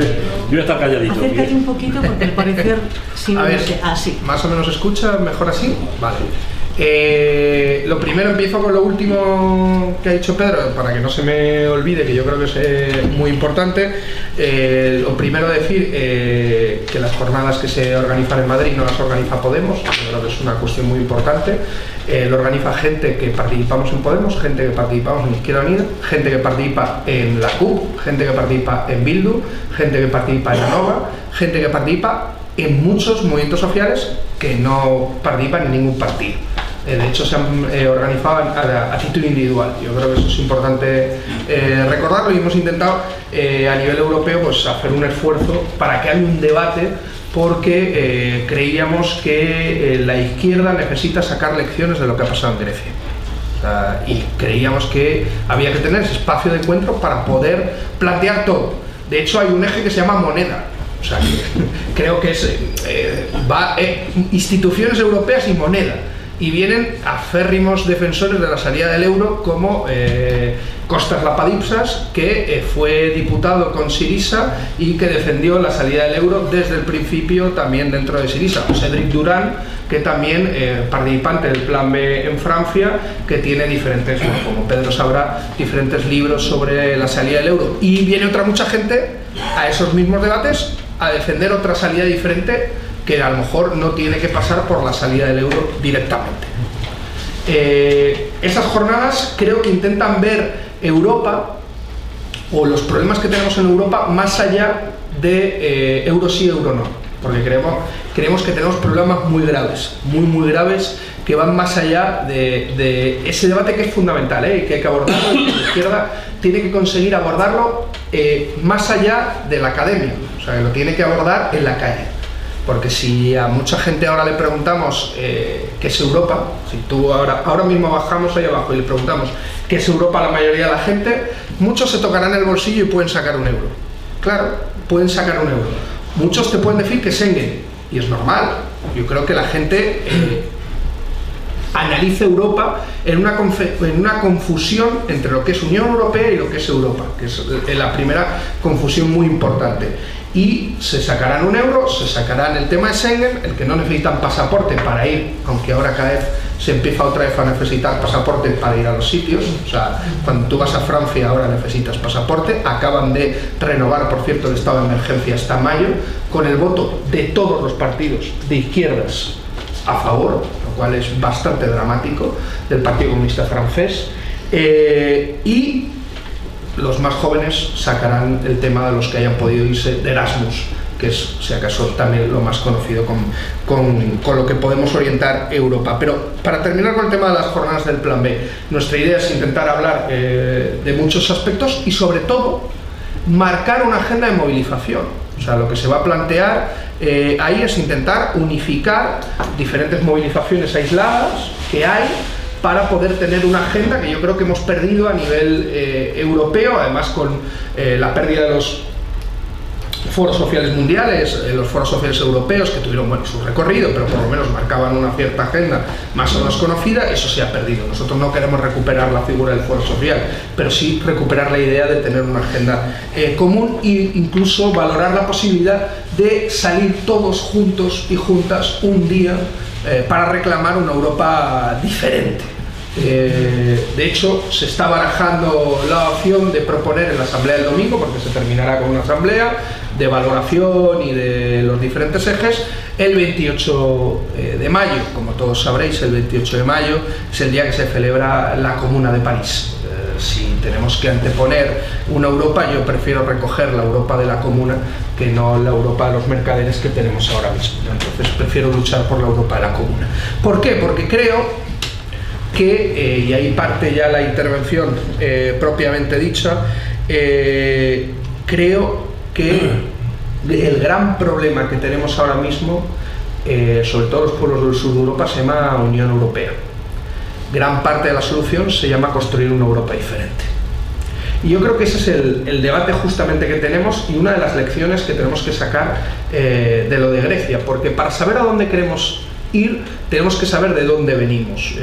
voy a estar calladito. Acércate un poquito porque al parecer sí, a ver, así. ¿Más o menos se escucha? ¿Mejor así? Vale. Lo primero, empiezo con lo último que ha dicho Pedro, para que no se me olvide, que yo creo que es muy importante. Lo primero, decir que las jornadas que se organizan en Madrid no las organiza Podemos. Yo creo que es una cuestión muy importante. Lo organiza gente que participamos en Podemos, gente que participamos en Izquierda Unida, gente que participa en la CUP, gente que participa en Bildu, gente que participa en la Nova, gente que participa en muchos movimientos sociales que no participan en ningún partido. De hecho, se han organizado a título individual. Yo creo que eso es importante recordarlo, y hemos intentado a nivel europeo pues, hacer un esfuerzo para que haya un debate, porque creíamos que la izquierda necesita sacar lecciones de lo que ha pasado en Grecia. Y creíamos que había que tener ese espacio de encuentro para poder plantear todo. De hecho, hay un eje que se llama moneda. O sea, creo que es instituciones europeas y moneda. Y vienen aférrimos defensores de la salida del euro, como Kostas Lapadipsas, que fue diputado con Syriza y que defendió la salida del euro desde el principio también dentro de Syriza. Cédric Durand, que también participante del Plan B en Francia, que tiene diferentes, como Pedro sabrá, diferentes libros sobre la salida del euro. Y viene otra mucha gente a esos mismos debates a defender otra salida diferente, que a lo mejor no tiene que pasar por la salida del euro directamente. Esas jornadas creo que intentan ver Europa, o los problemas que tenemos en Europa, más allá de euro sí, euro no, porque creemos que tenemos problemas muy graves, muy graves, que van más allá de ese debate, que es fundamental, y que hay que abordarlo, y que la izquierda tiene que conseguir abordarlo más allá de la academia, o sea, que lo tiene que abordar en la calle. Porque si a mucha gente ahora le preguntamos qué es Europa, si tú ahora mismo bajamos ahí abajo y le preguntamos qué es Europa a la mayoría de la gente, muchos se tocarán el bolsillo y pueden sacar un euro. Claro, pueden sacar un euro. Muchos te pueden decir que es Schengen, y es normal. Yo creo que la gente analiza Europa en una confusión entre lo que es Unión Europea y lo que es Europa, que es la primera confusión muy importante. Y se sacarán un euro, se sacarán el tema de Schengen, el que no necesitan pasaporte para ir, aunque ahora cada vez se empieza otra vez a necesitar pasaporte para ir a los sitios. O sea, cuando tú vas a Francia ahora necesitas pasaporte. Acaban de renovar, por cierto, el estado de emergencia hasta mayo, con el voto de todos los partidos de izquierdas a favor, lo cual es bastante dramático, del Partido Comunista Francés. Y los más jóvenes sacarán el tema de los que hayan podido irse de Erasmus, que es, si acaso, también lo más conocido con lo que podemos orientar Europa. Pero para terminar con el tema de las jornadas del Plan B, nuestra idea es intentar hablar de muchos aspectos y, sobre todo, marcar una agenda de movilización. O sea, lo que se va a plantear ahí es intentar unificar diferentes movilizaciones aisladas que hay, para poder tener una agenda que yo creo que hemos perdido a nivel europeo, además con la pérdida de los foros sociales mundiales, los foros sociales europeos, que tuvieron su recorrido, pero por lo menos marcaban una cierta agenda más o menos conocida. Eso se ha perdido. Nosotros no queremos recuperar la figura del foro social, pero sí recuperar la idea de tener una agenda común e incluso valorar la posibilidad de salir todos juntos y juntas un día para reclamar una Europa diferente. De hecho, se está barajando la opción de proponer en la asamblea del domingo, porque se terminará con una asamblea de valoración y de los diferentes ejes, el 28 de mayo. Como todos sabréis, el 28 de mayo es el día que se celebra la Comuna de París. Si tenemos que anteponer una Europa, yo prefiero recoger la Europa de la Comuna que no la Europa de los mercaderes que tenemos ahora mismo. Entonces prefiero luchar por la Europa de la Comuna. ¿Por qué? Porque creo que, y ahí parte ya la intervención propiamente dicha, creo que el gran problema que tenemos ahora mismo, sobre todo los pueblos del sur de Europa, se llama Unión Europea. Gran parte de la solución se llama construir una Europa diferente. Y yo creo que ese es el debate justamente que tenemos, y una de las lecciones que tenemos que sacar de lo de Grecia, porque para saber a dónde queremos ir, tenemos que saber de dónde venimos.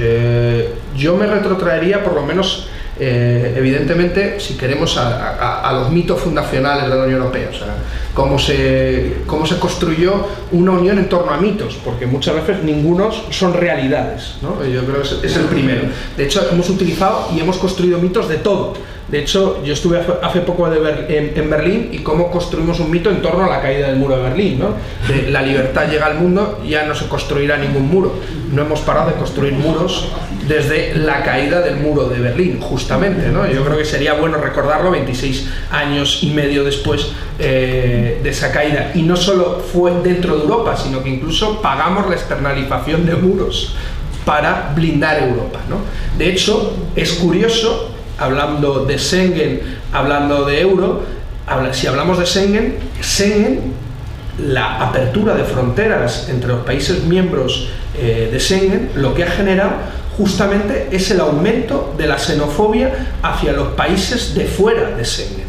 Yo me retrotraería, por lo menos, evidentemente, si queremos, a los mitos fundacionales de la Unión Europea. O sea, cómo se construyó una unión en torno a mitos, porque muchas veces ninguno son realidades, ¿no? Yo creo que es el primero. De hecho, hemos utilizado y hemos construido mitos de todo. De hecho, yo estuve hace poco en Berlín, y cómo construimos un mito en torno a la caída del muro de Berlín, ¿no? De la libertad llega al mundo, ya no se construirá ningún muro. No hemos parado de construir muros desde la caída del muro de Berlín, justamente, ¿no? Yo creo que sería bueno recordarlo 26 años y medio después de esa caída. Y no solo fue dentro de Europa, sino que incluso pagamos la externalización de muros para blindar Europa, ¿no? De hecho, es curioso, hablando de Schengen, hablando de euro, si hablamos de Schengen, la apertura de fronteras entre los países miembros de Schengen, lo que ha generado justamente es el aumento de la xenofobia hacia los países de fuera de Schengen.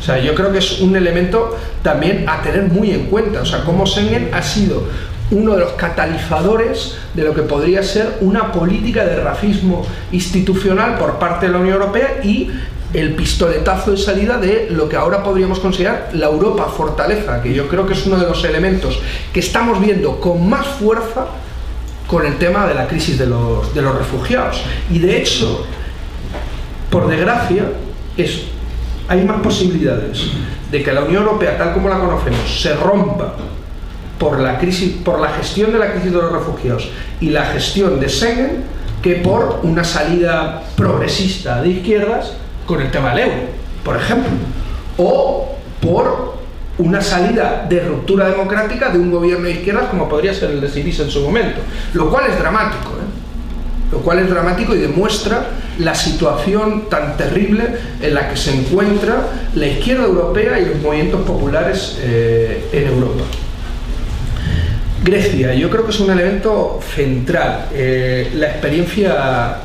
O sea, yo creo que es un elemento también a tener muy en cuenta. O sea, cómo Schengen ha sido uno de los catalizadores de lo que podría ser una política de racismo institucional por parte de la Unión Europea, y el pistoletazo de salida de lo que ahora podríamos considerar la Europa fortaleza, que yo creo que es uno de los elementos que estamos viendo con más fuerza con el tema de la crisis de los refugiados. Y de hecho, por desgracia, hay más posibilidades de que la Unión Europea, tal como la conocemos, se rompa por la gestión de la crisis de los refugiados y la gestión de Schengen, que por una salida progresista de izquierdas con el tema del euro, por ejemplo, o por una salida de ruptura democrática de un gobierno de izquierdas como podría ser el de Syriza en su momento, lo cual es dramático, lo cual es dramático y demuestra la situación tan terrible en la que se encuentra la izquierda europea y los movimientos populares en Europa. Grecia, yo creo que es un elemento central, la experiencia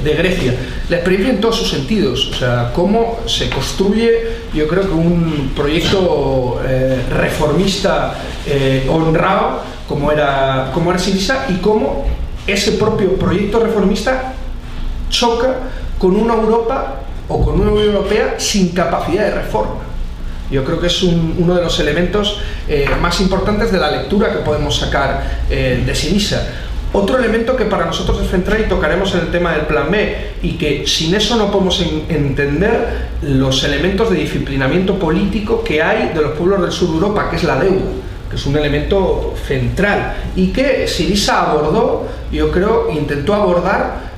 de Grecia, la experiencia en todos sus sentidos, o sea, cómo se construye, yo creo que un proyecto reformista honrado, como era Syriza, y cómo ese propio proyecto reformista choca con una Europa o con una Unión Europea sin capacidad de reforma. Yo creo que es uno de los elementos más importantes de la lectura que podemos sacar de Syriza. Otro elemento que para nosotros es central, y tocaremos en el tema del plan B, y que sin eso no podemos entender los elementos de disciplinamiento político que hay de los pueblos del sur de Europa, que es la deuda, que es un elemento central, y que Syriza abordó, yo creo, intentó abordar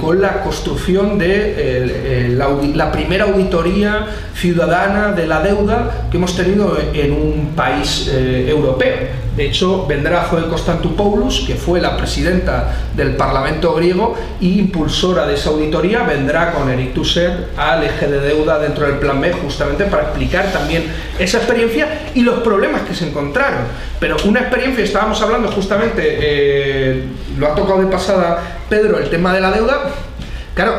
con la construcción de la primera auditoría ciudadana de la deuda que hemos tenido en un país europeo. De hecho, vendrá Zoe Konstantopoulos, que fue la presidenta del Parlamento griego e impulsora de esa auditoría, vendrá con Eric Tusser al eje de deuda dentro del Plan B, justamente para explicar también esa experiencia y los problemas que se encontraron. Pero una experiencia, estábamos hablando justamente, lo ha tocado de pasada Pedro, el tema de la deuda. Claro,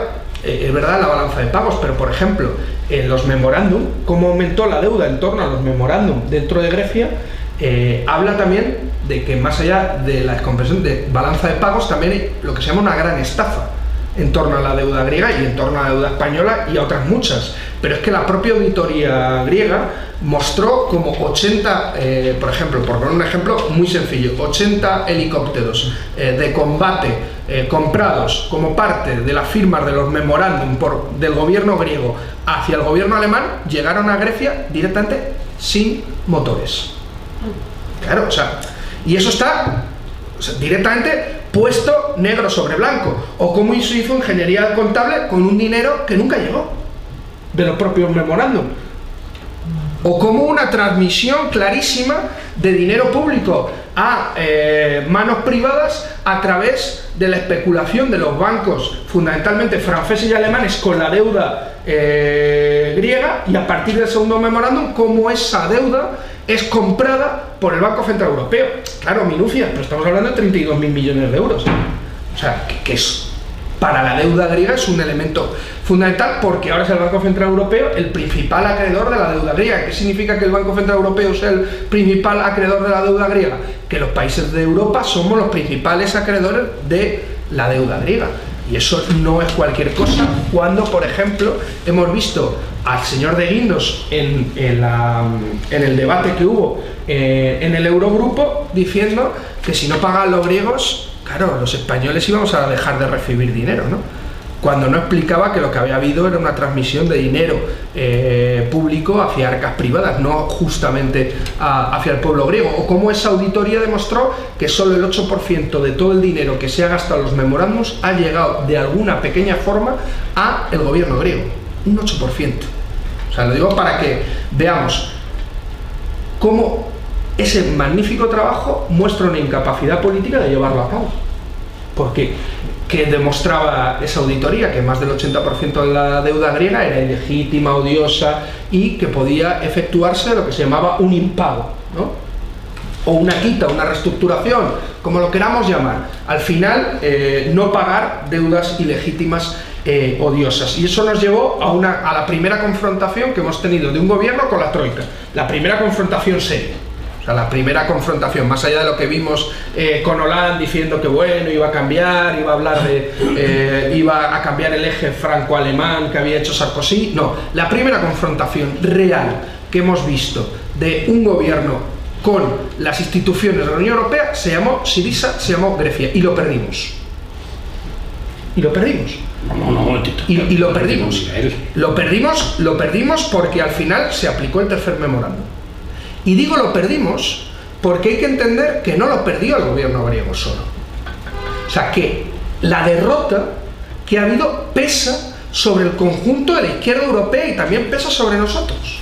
es verdad la balanza de pagos, pero por ejemplo, en los memorándum, cómo aumentó la deuda en torno a los memorándum dentro de Grecia, habla también de que más allá de la descompensación de balanza de pagos, también hay lo que se llama una gran estafa en torno a la deuda griega y en torno a la deuda española y a otras muchas. Pero es que la propia auditoría griega mostró como 80, por ejemplo, por poner un ejemplo muy sencillo, 80 helicópteros de combate comprados como parte de las firmas de los memorándum del gobierno griego hacia el gobierno alemán, llegaron a Grecia directamente sin motores. Claro, o sea, y eso está directamente puesto negro sobre blanco. O cómo se hizo ingeniería contable con un dinero que nunca llegó de los propios memorándum. O como una transmisión clarísima de dinero público a manos privadas a través de la especulación de los bancos, fundamentalmente franceses y alemanes, con la deuda griega, y a partir del segundo memorándum, cómo esa deuda es comprada por el Banco Central Europeo. Claro, minucias, pero estamos hablando de 32.000 millones de euros. O sea, que es, para la deuda griega es un elemento fundamental, porque ahora es el Banco Central Europeo el principal acreedor de la deuda griega. ¿Qué significa que el Banco Central Europeo sea el principal acreedor de la deuda griega? Que los países de Europa somos los principales acreedores de la deuda griega. Y eso no es cualquier cosa, cuando, por ejemplo, hemos visto al señor de Guindos en el debate que hubo en el Eurogrupo, diciendo que si no pagan los griegos, claro, los españoles íbamos a dejar de recibir dinero, ¿no? Cuando no explicaba que lo que había habido era una transmisión de dinero público hacia arcas privadas, no justamente hacia el pueblo griego. O cómo esa auditoría demostró que solo el 8% de todo el dinero que se ha gastado en los memorándums ha llegado de alguna pequeña forma a el gobierno griego. Un 8%. O sea, lo digo para que veamos cómo ese magnífico trabajo muestra una incapacidad política de llevarlo a cabo. Porque que demostraba esa auditoría que más del 80% de la deuda griega era ilegítima, odiosa, y que podía efectuarse lo que se llamaba un impago, ¿no? O una quita, una reestructuración, como lo queramos llamar. Al final, no pagar deudas ilegítimas odiosas. Y eso nos llevó a la primera confrontación que hemos tenido de un gobierno con la Troika. La primera confrontación seria. O sea, la primera confrontación, más allá de lo que vimos con Hollande diciendo que bueno, iba a cambiar, iba a hablar de iba a cambiar el eje franco-alemán que había hecho Sarkozy. No, la primera confrontación real que hemos visto de un gobierno con las instituciones de la Unión Europea se llamó Syriza, se llamó Grecia, y lo perdimos. Y lo perdimos. Y lo perdimos. Lo perdimos porque al final se aplicó el tercer memorándum. Y digo lo perdimos porque hay que entender que no lo perdió el gobierno griego solo. O sea, que la derrota que ha habido pesa sobre el conjunto de la izquierda europea y también pesa sobre nosotros.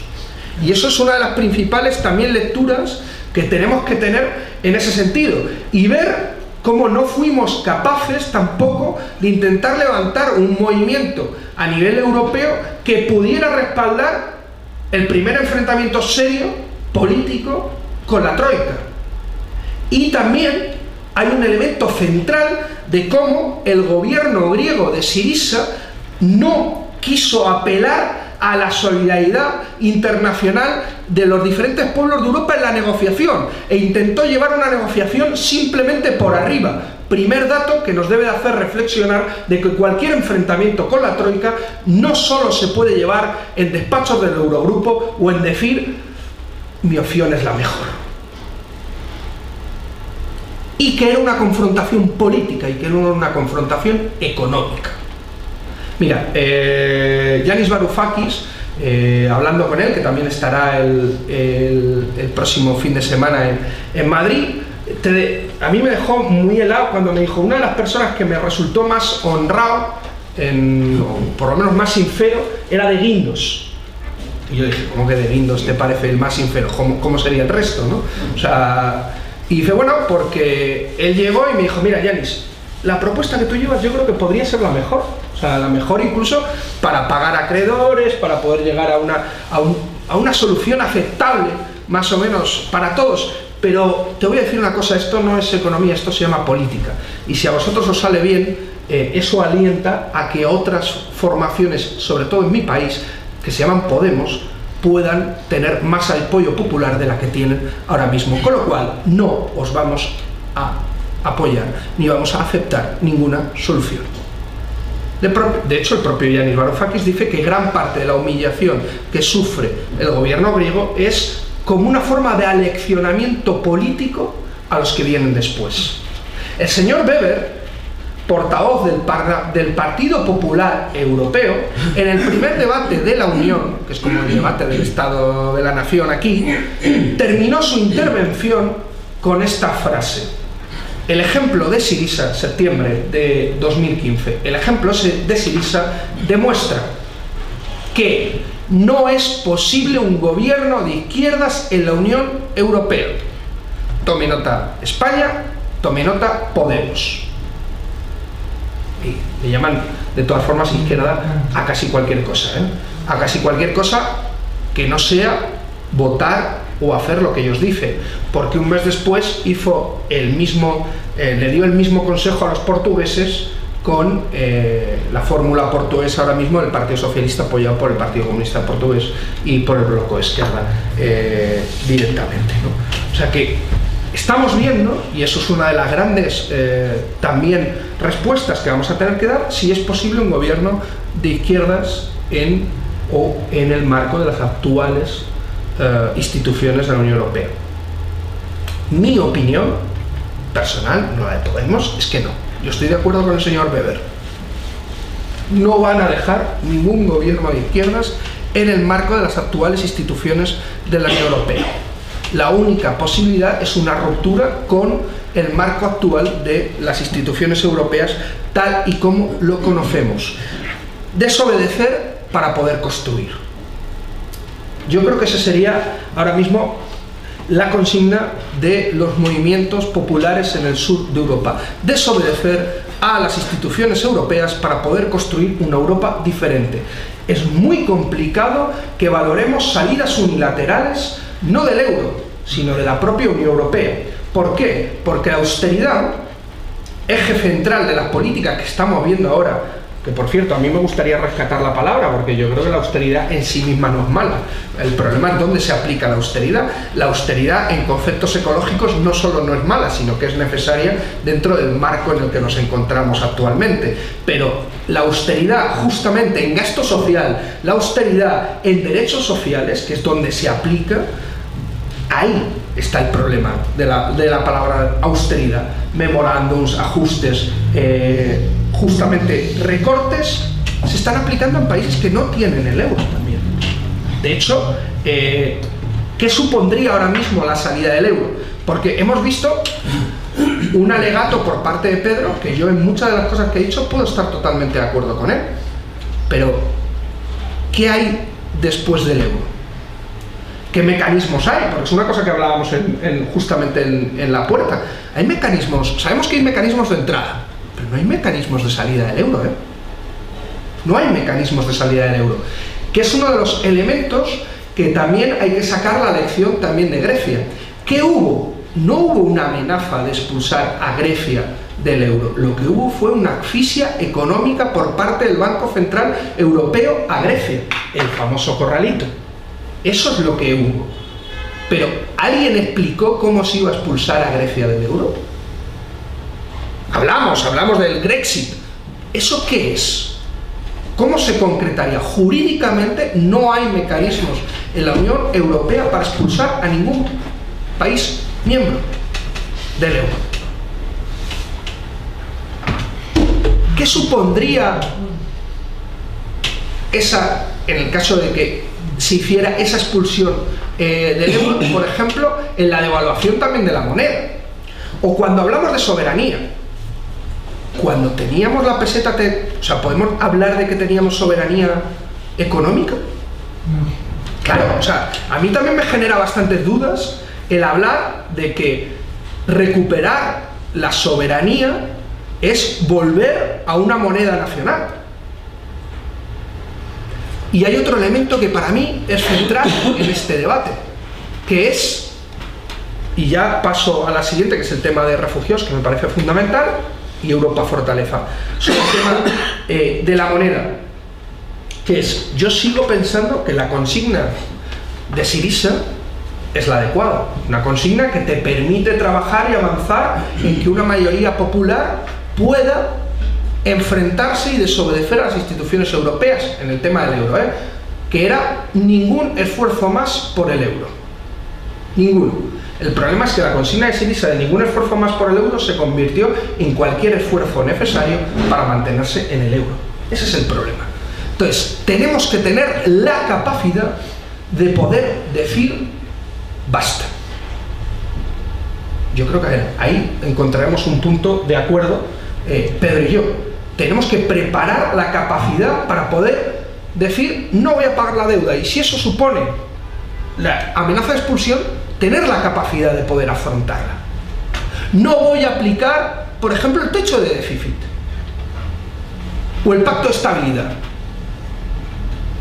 Y eso es una de las principales también lecturas que tenemos que tener en ese sentido. Y ver cómo no fuimos capaces tampoco de intentar levantar un movimiento a nivel europeo que pudiera respaldar el primer enfrentamiento serio político con la Troika. Y también hay un elemento central de cómo el gobierno griego de Syriza no quiso apelar a la solidaridad internacional de los diferentes pueblos de Europa en la negociación, e intentó llevar una negociación simplemente por arriba. Primer dato que nos debe de hacer reflexionar de que cualquier enfrentamiento con la Troika no solo se puede llevar en despachos del Eurogrupo o en decir mi opción es la mejor. Y que era una confrontación política y que era una confrontación económica. Mira, Yanis Varoufakis, hablando con él, que también estará el próximo fin de semana en Madrid, a mí me dejó muy helado cuando me dijo: una de las personas que me resultó más honrado, o por lo menos más sincero, era de Guindos. Y yo dije: ¿cómo que de Guindos te parece el más sincero? ¿Cómo sería el resto, no? O sea, y dice: bueno, porque él llegó y me dijo: mira, Yanis, la propuesta que tú llevas yo creo que podría ser la mejor. O sea, la mejor incluso para pagar acreedores, para poder llegar a una solución aceptable, más o menos, para todos. Pero te voy a decir una cosa, esto no es economía, esto se llama política. Y si a vosotros os sale bien, eso alienta a que otras formaciones, sobre todo en mi país, que se llaman Podemos, puedan tener más apoyo popular de la que tienen ahora mismo. Con lo cual, no os vamos a apoyar ni vamos a aceptar ninguna solución. De hecho, el propio Yanis Varoufakis dice que gran parte de la humillación que sufre el gobierno griego es como una forma de aleccionamiento político a los que vienen después. El señor Weber, portavoz del Partido Popular Europeo, en el primer debate de la Unión, que es como el debate del Estado de la Nación aquí, terminó su intervención con esta frase. El ejemplo de Syriza, septiembre de 2015, el ejemplo de Syriza demuestra que no es posible un gobierno de izquierdas en la Unión Europea. Tome nota España, tome nota Podemos. Y le llaman de todas formas izquierda a casi cualquier cosa, a casi cualquier cosa que no sea votar o hacer lo que ellos dicen, porque un mes después hizo le dio el mismo consejo a los portugueses con la fórmula portuguesa ahora mismo del Partido Socialista apoyado por el Partido Comunista Portugués y por el Bloco de Esquerra directamente, ¿no? O sea que estamos viendo, y eso es una de las grandes también respuestas que vamos a tener que dar, si es posible un gobierno de izquierdas en el marco de las actuales instituciones de la Unión Europea. Mi opinión personal, no la de Podemos, es que no. Yo estoy de acuerdo con el señor Weber. No van a dejar ningún gobierno de izquierdas en el marco de las actuales instituciones de la Unión Europea. La única posibilidad es una ruptura con el marco actual de las instituciones europeas tal y como lo conocemos. Desobedecer para poder construir. Yo creo que esa sería ahora mismo la consigna de los movimientos populares en el sur de Europa. Desobedecer a las instituciones europeas para poder construir una Europa diferente. Es muy complicado que valoremos salidas unilaterales, no del euro, sino de la propia Unión Europea. ¿Por qué? Porque la austeridad, eje central de las políticas que estamos viendo ahora, que por cierto a mí me gustaría rescatar la palabra porque yo creo que la austeridad en sí misma no es mala. El problema es dónde se aplica la austeridad. La austeridad en conceptos ecológicos no solo no es mala, sino que es necesaria dentro del marco en el que nos encontramos actualmente. Pero la austeridad justamente en gasto social, la austeridad en derechos sociales, que es donde se aplica, ahí está el problema de la palabra austeridad. Memorándums, ajustes, justamente recortes se están aplicando en países que no tienen el euro también. De hecho, ¿qué supondría ahora mismo la salida del euro? Porque hemos visto un alegato por parte de Pedro, que yo en muchas de las cosas que he dicho puedo estar totalmente de acuerdo con él, pero ¿qué hay después del euro? ¿Qué mecanismos hay? Porque es una cosa que hablábamos justamente en la puerta. Hay mecanismos, sabemos que hay mecanismos de entrada, pero no hay mecanismos de salida del euro, No hay mecanismos de salida del euro, que es uno de los elementos que también hay que sacar la lección también de Grecia. ¿Qué hubo? No hubo una amenaza de expulsar a Grecia del euro. Lo que hubo fue una asfixia económica por parte del Banco Central Europeo a Grecia, el famoso corralito. Eso es lo que hubo. Pero ¿alguien explicó cómo se iba a expulsar a Grecia del euro? Hablamos del Brexit. ¿Eso qué es? ¿Cómo se concretaría? Jurídicamente no hay mecanismos en la Unión Europea para expulsar a ningún país miembro del euro. ¿Qué supondría en el caso de que se hiciera esa expulsión del euro, por ejemplo, en la devaluación también de la moneda? O cuando hablamos de soberanía, cuando teníamos la peseta, ¿podemos hablar de que teníamos soberanía económica? Claro, a mí también me genera bastantes dudas el hablar de que recuperar la soberanía es volver a una moneda nacional. Y hay otro elemento que para mí es central en este debate, que es, y ya paso a la siguiente, que es el tema de refugiados, que me parece fundamental, y Europa Fortaleza. Sobre el tema de la moneda, que es, yo sigo pensando que la consigna de Syriza es la adecuada, una consigna que te permite trabajar y avanzar en que una mayoría popular pueda enfrentarse y desobedecer a las instituciones europeas en el tema del euro, que era ningún esfuerzo más por el euro, ninguno. El problema es que la consigna de Syriza de ningún esfuerzo más por el euro se convirtió en cualquier esfuerzo necesario para mantenerse en el euro. Ese es el problema. Entonces, tenemos que tener la capacidad de poder decir basta. Yo creo que ahí encontraremos un punto de acuerdo, Pedro y yo. Tenemos que preparar la capacidad para poder decir no voy a pagar la deuda, y si eso supone la amenaza de expulsión, tener la capacidad de poder afrontarla. No voy a aplicar, por ejemplo, el techo de déficit o el pacto de estabilidad,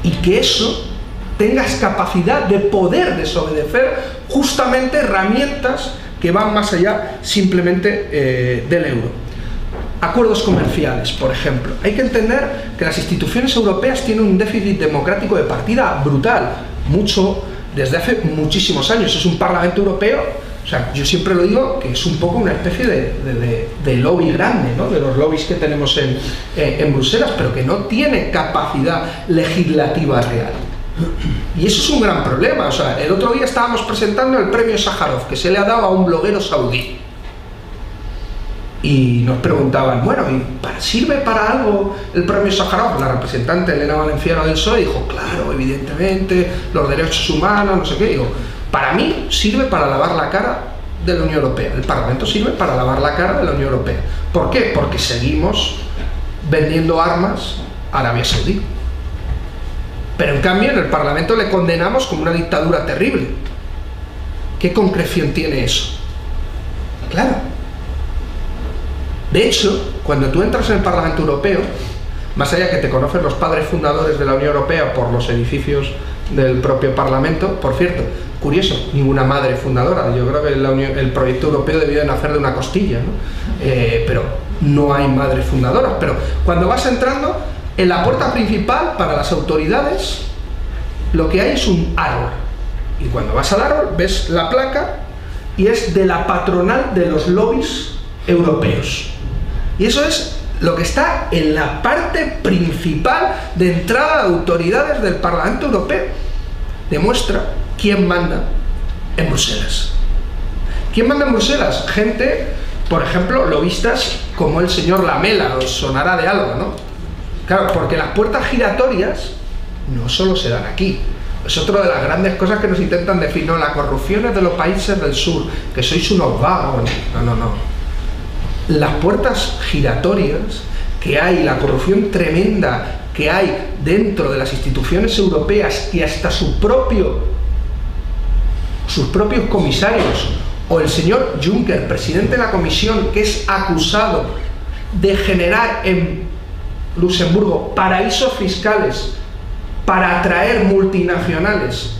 y que eso tengas capacidad de poder desobedecer justamente herramientas que van más allá simplemente del euro. Acuerdos comerciales, por ejemplo. Hay que entender que las instituciones europeas tienen un déficit democrático de partida brutal, desde hace muchísimos años. Es un Parlamento Europeo, o sea, yo siempre lo digo, que es un poco una especie de lobby grande, ¿no? De los lobbies que tenemos en Bruselas, pero que no tiene capacidad legislativa real. Y eso es un gran problema. O sea, el otro día estábamos presentando el premio Sájarov, que se le ha dado a un bloguero saudí. Y nos preguntaban, bueno, ¿sirve para algo el premio Sájarov? La representante Elena Valenciano del PSOE dijo, claro, evidentemente, los derechos humanos, no sé qué. Digo, para mí sirve para lavar la cara de la Unión Europea. El Parlamento sirve para lavar la cara de la Unión Europea. ¿Por qué? Porque seguimos vendiendo armas a Arabia Saudí. Pero en cambio en el Parlamento le condenamos como una dictadura terrible. ¿Qué concreción tiene eso? Claro. De hecho, cuando tú entras en el Parlamento Europeo, más allá que te conocen los padres fundadores de la Unión Europea por los edificios del propio Parlamento, por cierto, curioso, ninguna madre fundadora. Yo creo que el proyecto europeo debió de nacer de una costilla, ¿no? Pero no hay madres fundadoras. Pero cuando vas entrando, en la puerta principal para las autoridades lo que hay es un árbol, y cuando vas al árbol ves la placa y es de la patronal de los lobbies europeos, y eso es lo que está en la parte principal de entrada de autoridades del Parlamento Europeo. Demuestra quién manda en Bruselas. ¿Quién manda en Bruselas? Gente, por ejemplo, lobistas como el señor Lamela, os sonará de algo, ¿no? Claro, porque las puertas giratorias no solo se dan aquí. Es otra de las grandes cosas que nos intentan decir, no, la corrupción es de los países del sur, que sois unos vagos. No. Las puertas giratorias que hay, la corrupción tremenda que hay dentro de las instituciones europeas y hasta sus propios comisarios, o el señor Juncker, presidente de la Comisión, que es acusado de generar en Luxemburgo paraísos fiscales para atraer multinacionales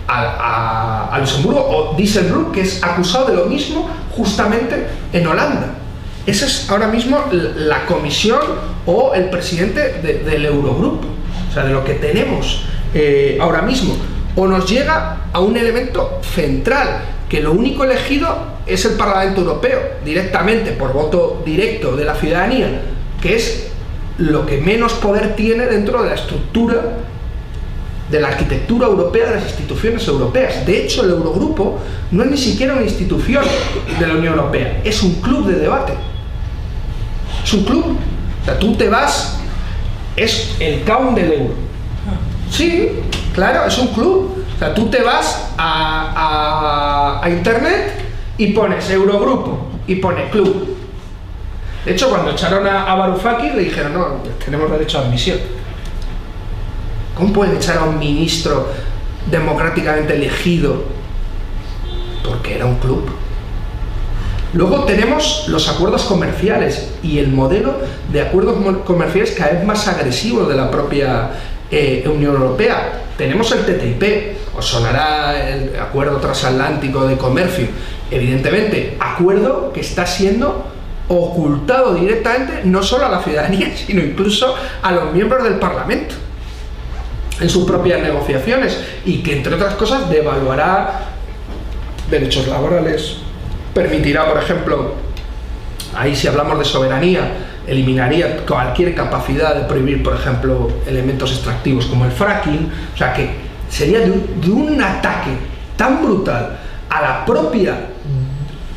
a Luxemburgo, o Dieselbroek, que es acusado de lo mismo justamente en Holanda. Esa es ahora mismo la comisión o el presidente del Eurogrupo, o sea, de lo que tenemos ahora mismo. O nos llega a un elemento central, que lo único elegido es el Parlamento Europeo, directamente por voto directo de la ciudadanía, que es lo que menos poder tiene dentro de la estructura de la arquitectura europea, de las instituciones europeas. De hecho, el Eurogrupo no es ni siquiera una institución de la Unión Europea, es un club de debate. Es un club. O sea, tú te vas, es el CAUN del euro. Sí, claro, es un club. O sea, tú te vas a internet y pones Eurogrupo y pones club. De hecho, cuando echaron a Varoufakis le dijeron, no, tenemos derecho a admisión. ¿Cómo pueden echar a un ministro democráticamente elegido? Porque era un club. Luego tenemos los acuerdos comerciales y el modelo de acuerdos comerciales cada vez más agresivo de la propia Unión Europea. Tenemos el TTIP, os sonará el Acuerdo Transatlántico de Comercio, evidentemente, acuerdo que está siendo ocultado directamente no solo a la ciudadanía, sino incluso a los miembros del Parlamento en sus propias negociaciones, y que entre otras cosas devaluará derechos laborales, permitirá, por ejemplo, ahí si hablamos de soberanía, eliminaría cualquier capacidad de prohibir, por ejemplo, elementos extractivos como el fracking. O sea que sería de un ataque tan brutal a la propia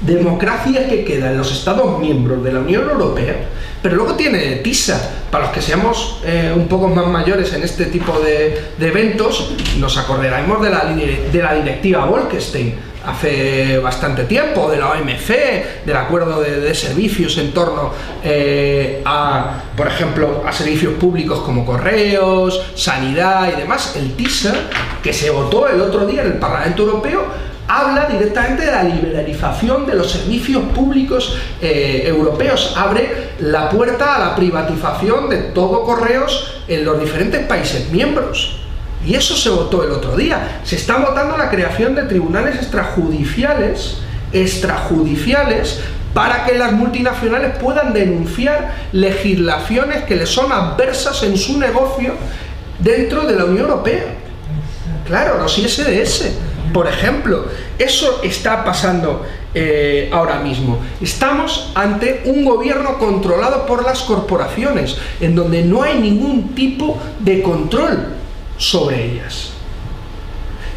democracia que queda en los Estados miembros de la Unión Europea. Pero luego tiene tisa. Para los que seamos un poco más mayores en este tipo de eventos, nos acordaremos de la directiva Bolkestein hace bastante tiempo, de la OMC, del acuerdo de servicios en torno por ejemplo, a servicios públicos como correos, sanidad y demás. El TISA, que se votó el otro día en el Parlamento Europeo, habla directamente de la liberalización de los servicios públicos europeos, abre la puerta a la privatización de todo correos en los diferentes países miembros. Y eso se votó el otro día. Se está votando la creación de tribunales extrajudiciales para que las multinacionales puedan denunciar legislaciones que les son adversas en su negocio dentro de la Unión Europea. Claro, los ISDS, por ejemplo. Eso está pasando ahora mismo. Estamos ante un gobierno controlado por las corporaciones, en donde no hay ningún tipo de control sobre ellas.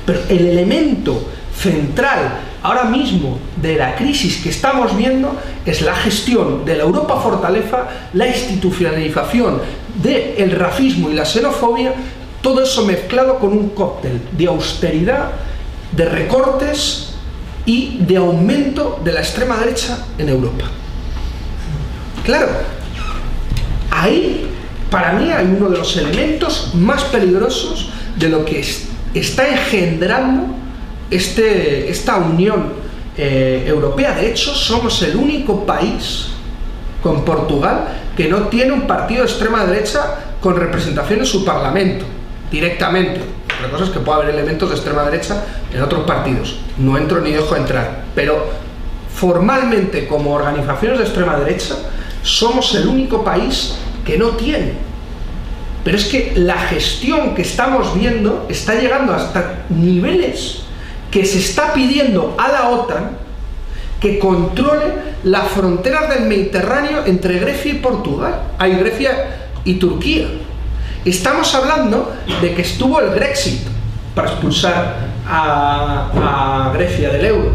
Pero el elemento central ahora mismo de la crisis que estamos viendo es la gestión de la Europa fortaleza, la institucionalización del racismo y la xenofobia, todo eso mezclado con un cóctel de austeridad, de recortes y de aumento de la extrema derecha en Europa. Claro, ahí para mí hay uno de los elementos más peligrosos de lo que está engendrando esta Unión Europea. De hecho, somos el único país, con Portugal, que no tiene un partido de extrema derecha con representación en su Parlamento, directamente. Otra cosa es que puede haber elementos de extrema derecha en otros partidos. No entro ni dejo entrar. Pero formalmente, como organizaciones de extrema derecha, somos el único país que no tiene. Pero es que la gestión que estamos viendo está llegando hasta niveles que se está pidiendo a la OTAN que controle las fronteras del Mediterráneo entre Grecia y Portugal, Grecia y Turquía. Estamos hablando de que estuvo el Brexit para expulsar a Grecia del euro.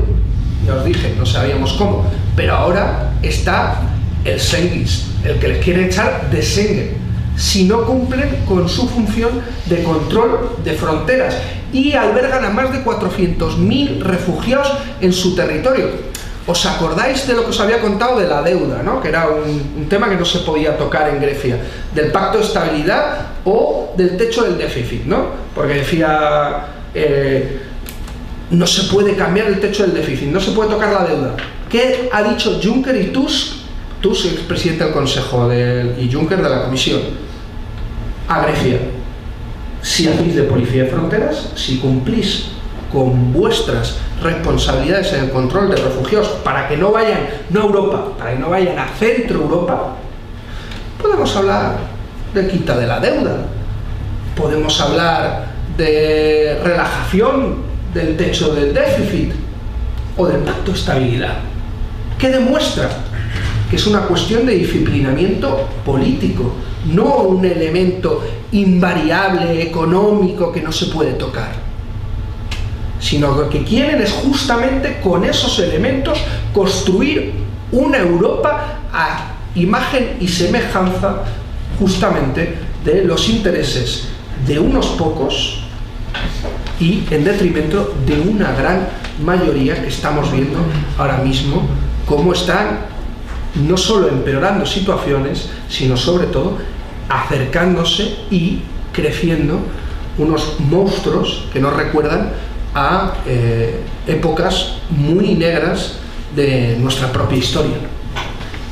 Ya os dije, no sabíamos cómo, pero ahora está el Schengen, el que les quiere echar de Schengen, si no cumplen con su función de control de fronteras, y albergan a más de 400.000 refugiados en su territorio. ¿Os acordáis de lo que os había contado de la deuda, ¿no? Que era un tema que no se podía tocar en Grecia, del pacto de estabilidad o del techo del déficit, ¿no? Porque decía, no se puede cambiar el techo del déficit, no se puede tocar la deuda. ¿Qué ha dicho Juncker y Tusk? Tusk, ex presidente del Consejo, y Juncker de la Comisión, a Grecia: si hacéis de policía de fronteras, si cumplís con vuestras responsabilidades en el control de refugiados para que no vayan, no a Europa, para que no vayan a Centro Europa, podemos hablar de quita de la deuda, podemos hablar de relajación del techo del déficit o del pacto de estabilidad, que demuestra que es una cuestión de disciplinamiento político, no un elemento invariable, económico, que no se puede tocar, sino que lo que quieren es justamente con esos elementos construir una Europa a imagen y semejanza justamente de los intereses de unos pocos y en detrimento de una gran mayoría que estamos viendo ahora mismo cómo están no solo empeorando situaciones, sino sobre todo acercándose y creciendo unos monstruos que nos recuerdan a épocas muy negras de nuestra propia historia.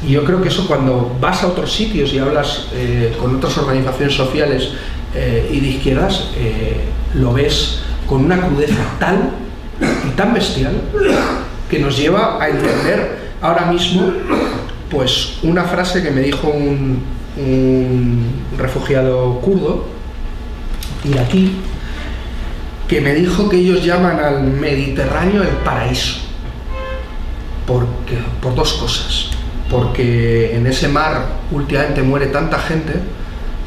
Y yo creo que eso, cuando vas a otros sitios y hablas con otras organizaciones sociales y de izquierdas, lo ves con una crudeza tal y tan bestial que nos lleva a entender ahora mismo pues una frase que me dijo un refugiado kurdo iraquí, que me dijo que ellos llaman al Mediterráneo el paraíso, por dos cosas. Porque en ese mar últimamente muere tanta gente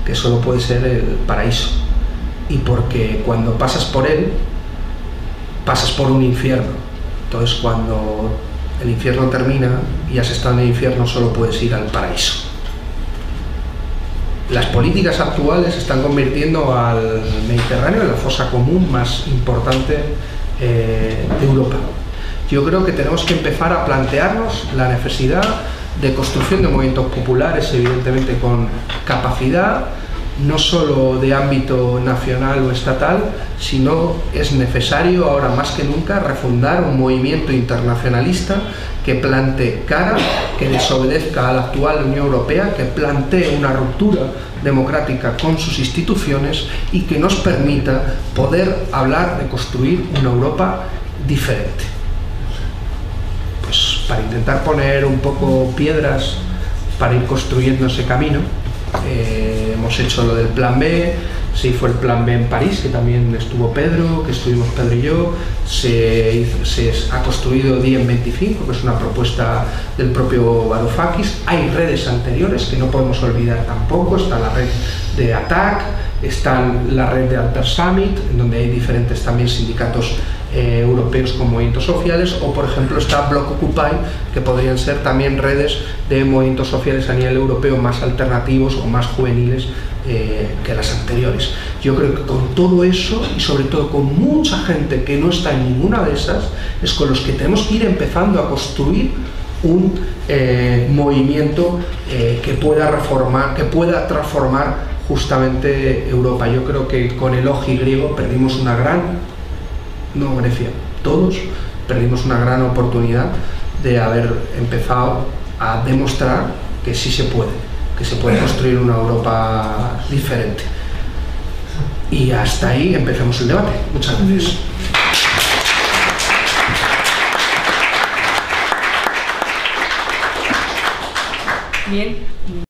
que solo puede ser el paraíso, y porque cuando pasas por él pasas por un infierno. Entonces cuando el infierno termina y has estado en el infierno, solo puedes ir al paraíso. Las políticas actuales están convirtiendo al Mediterráneo en la fosa común más importante de Europa. Yo creo que tenemos que empezar a plantearnos la necesidad de construcción de movimientos populares, evidentemente con capacidad, no solo de ámbito nacional o estatal, sino es necesario ahora más que nunca refundar un movimiento internacionalista que plantee cara, que desobedezca a la actual Unión Europea, que plantee una ruptura democrática con sus instituciones y que nos permita poder hablar de construir una Europa diferente. Pues para intentar poner un poco piedras para ir construyendo ese camino, hemos hecho lo del plan B, se hizo el plan B en París, que también estuvo Pedro, que estuvimos Pedro y yo, se ha construido Diem 25, que es una propuesta del propio Varoufakis. Hay redes anteriores que no podemos olvidar tampoco, está la red de ATTAC, está la red de Alter Summit, en donde hay diferentes también sindicatos europeos con movimientos sociales, o por ejemplo está Bloc Occupy, que podrían ser también redes de movimientos sociales a nivel europeo más alternativos o más juveniles que las anteriores. Yo creo que con todo eso, y sobre todo con mucha gente que no está en ninguna de esas, es con los que tenemos que ir empezando a construir un movimiento que pueda reformar, que pueda transformar justamente Europa. Yo creo que con el oji griego perdimos una gran, no Grecia, todos perdimos una gran oportunidad de haber empezado a demostrar que sí se puede construir una Europa diferente. Y hasta ahí empecemos el debate. Muchas gracias. Bien.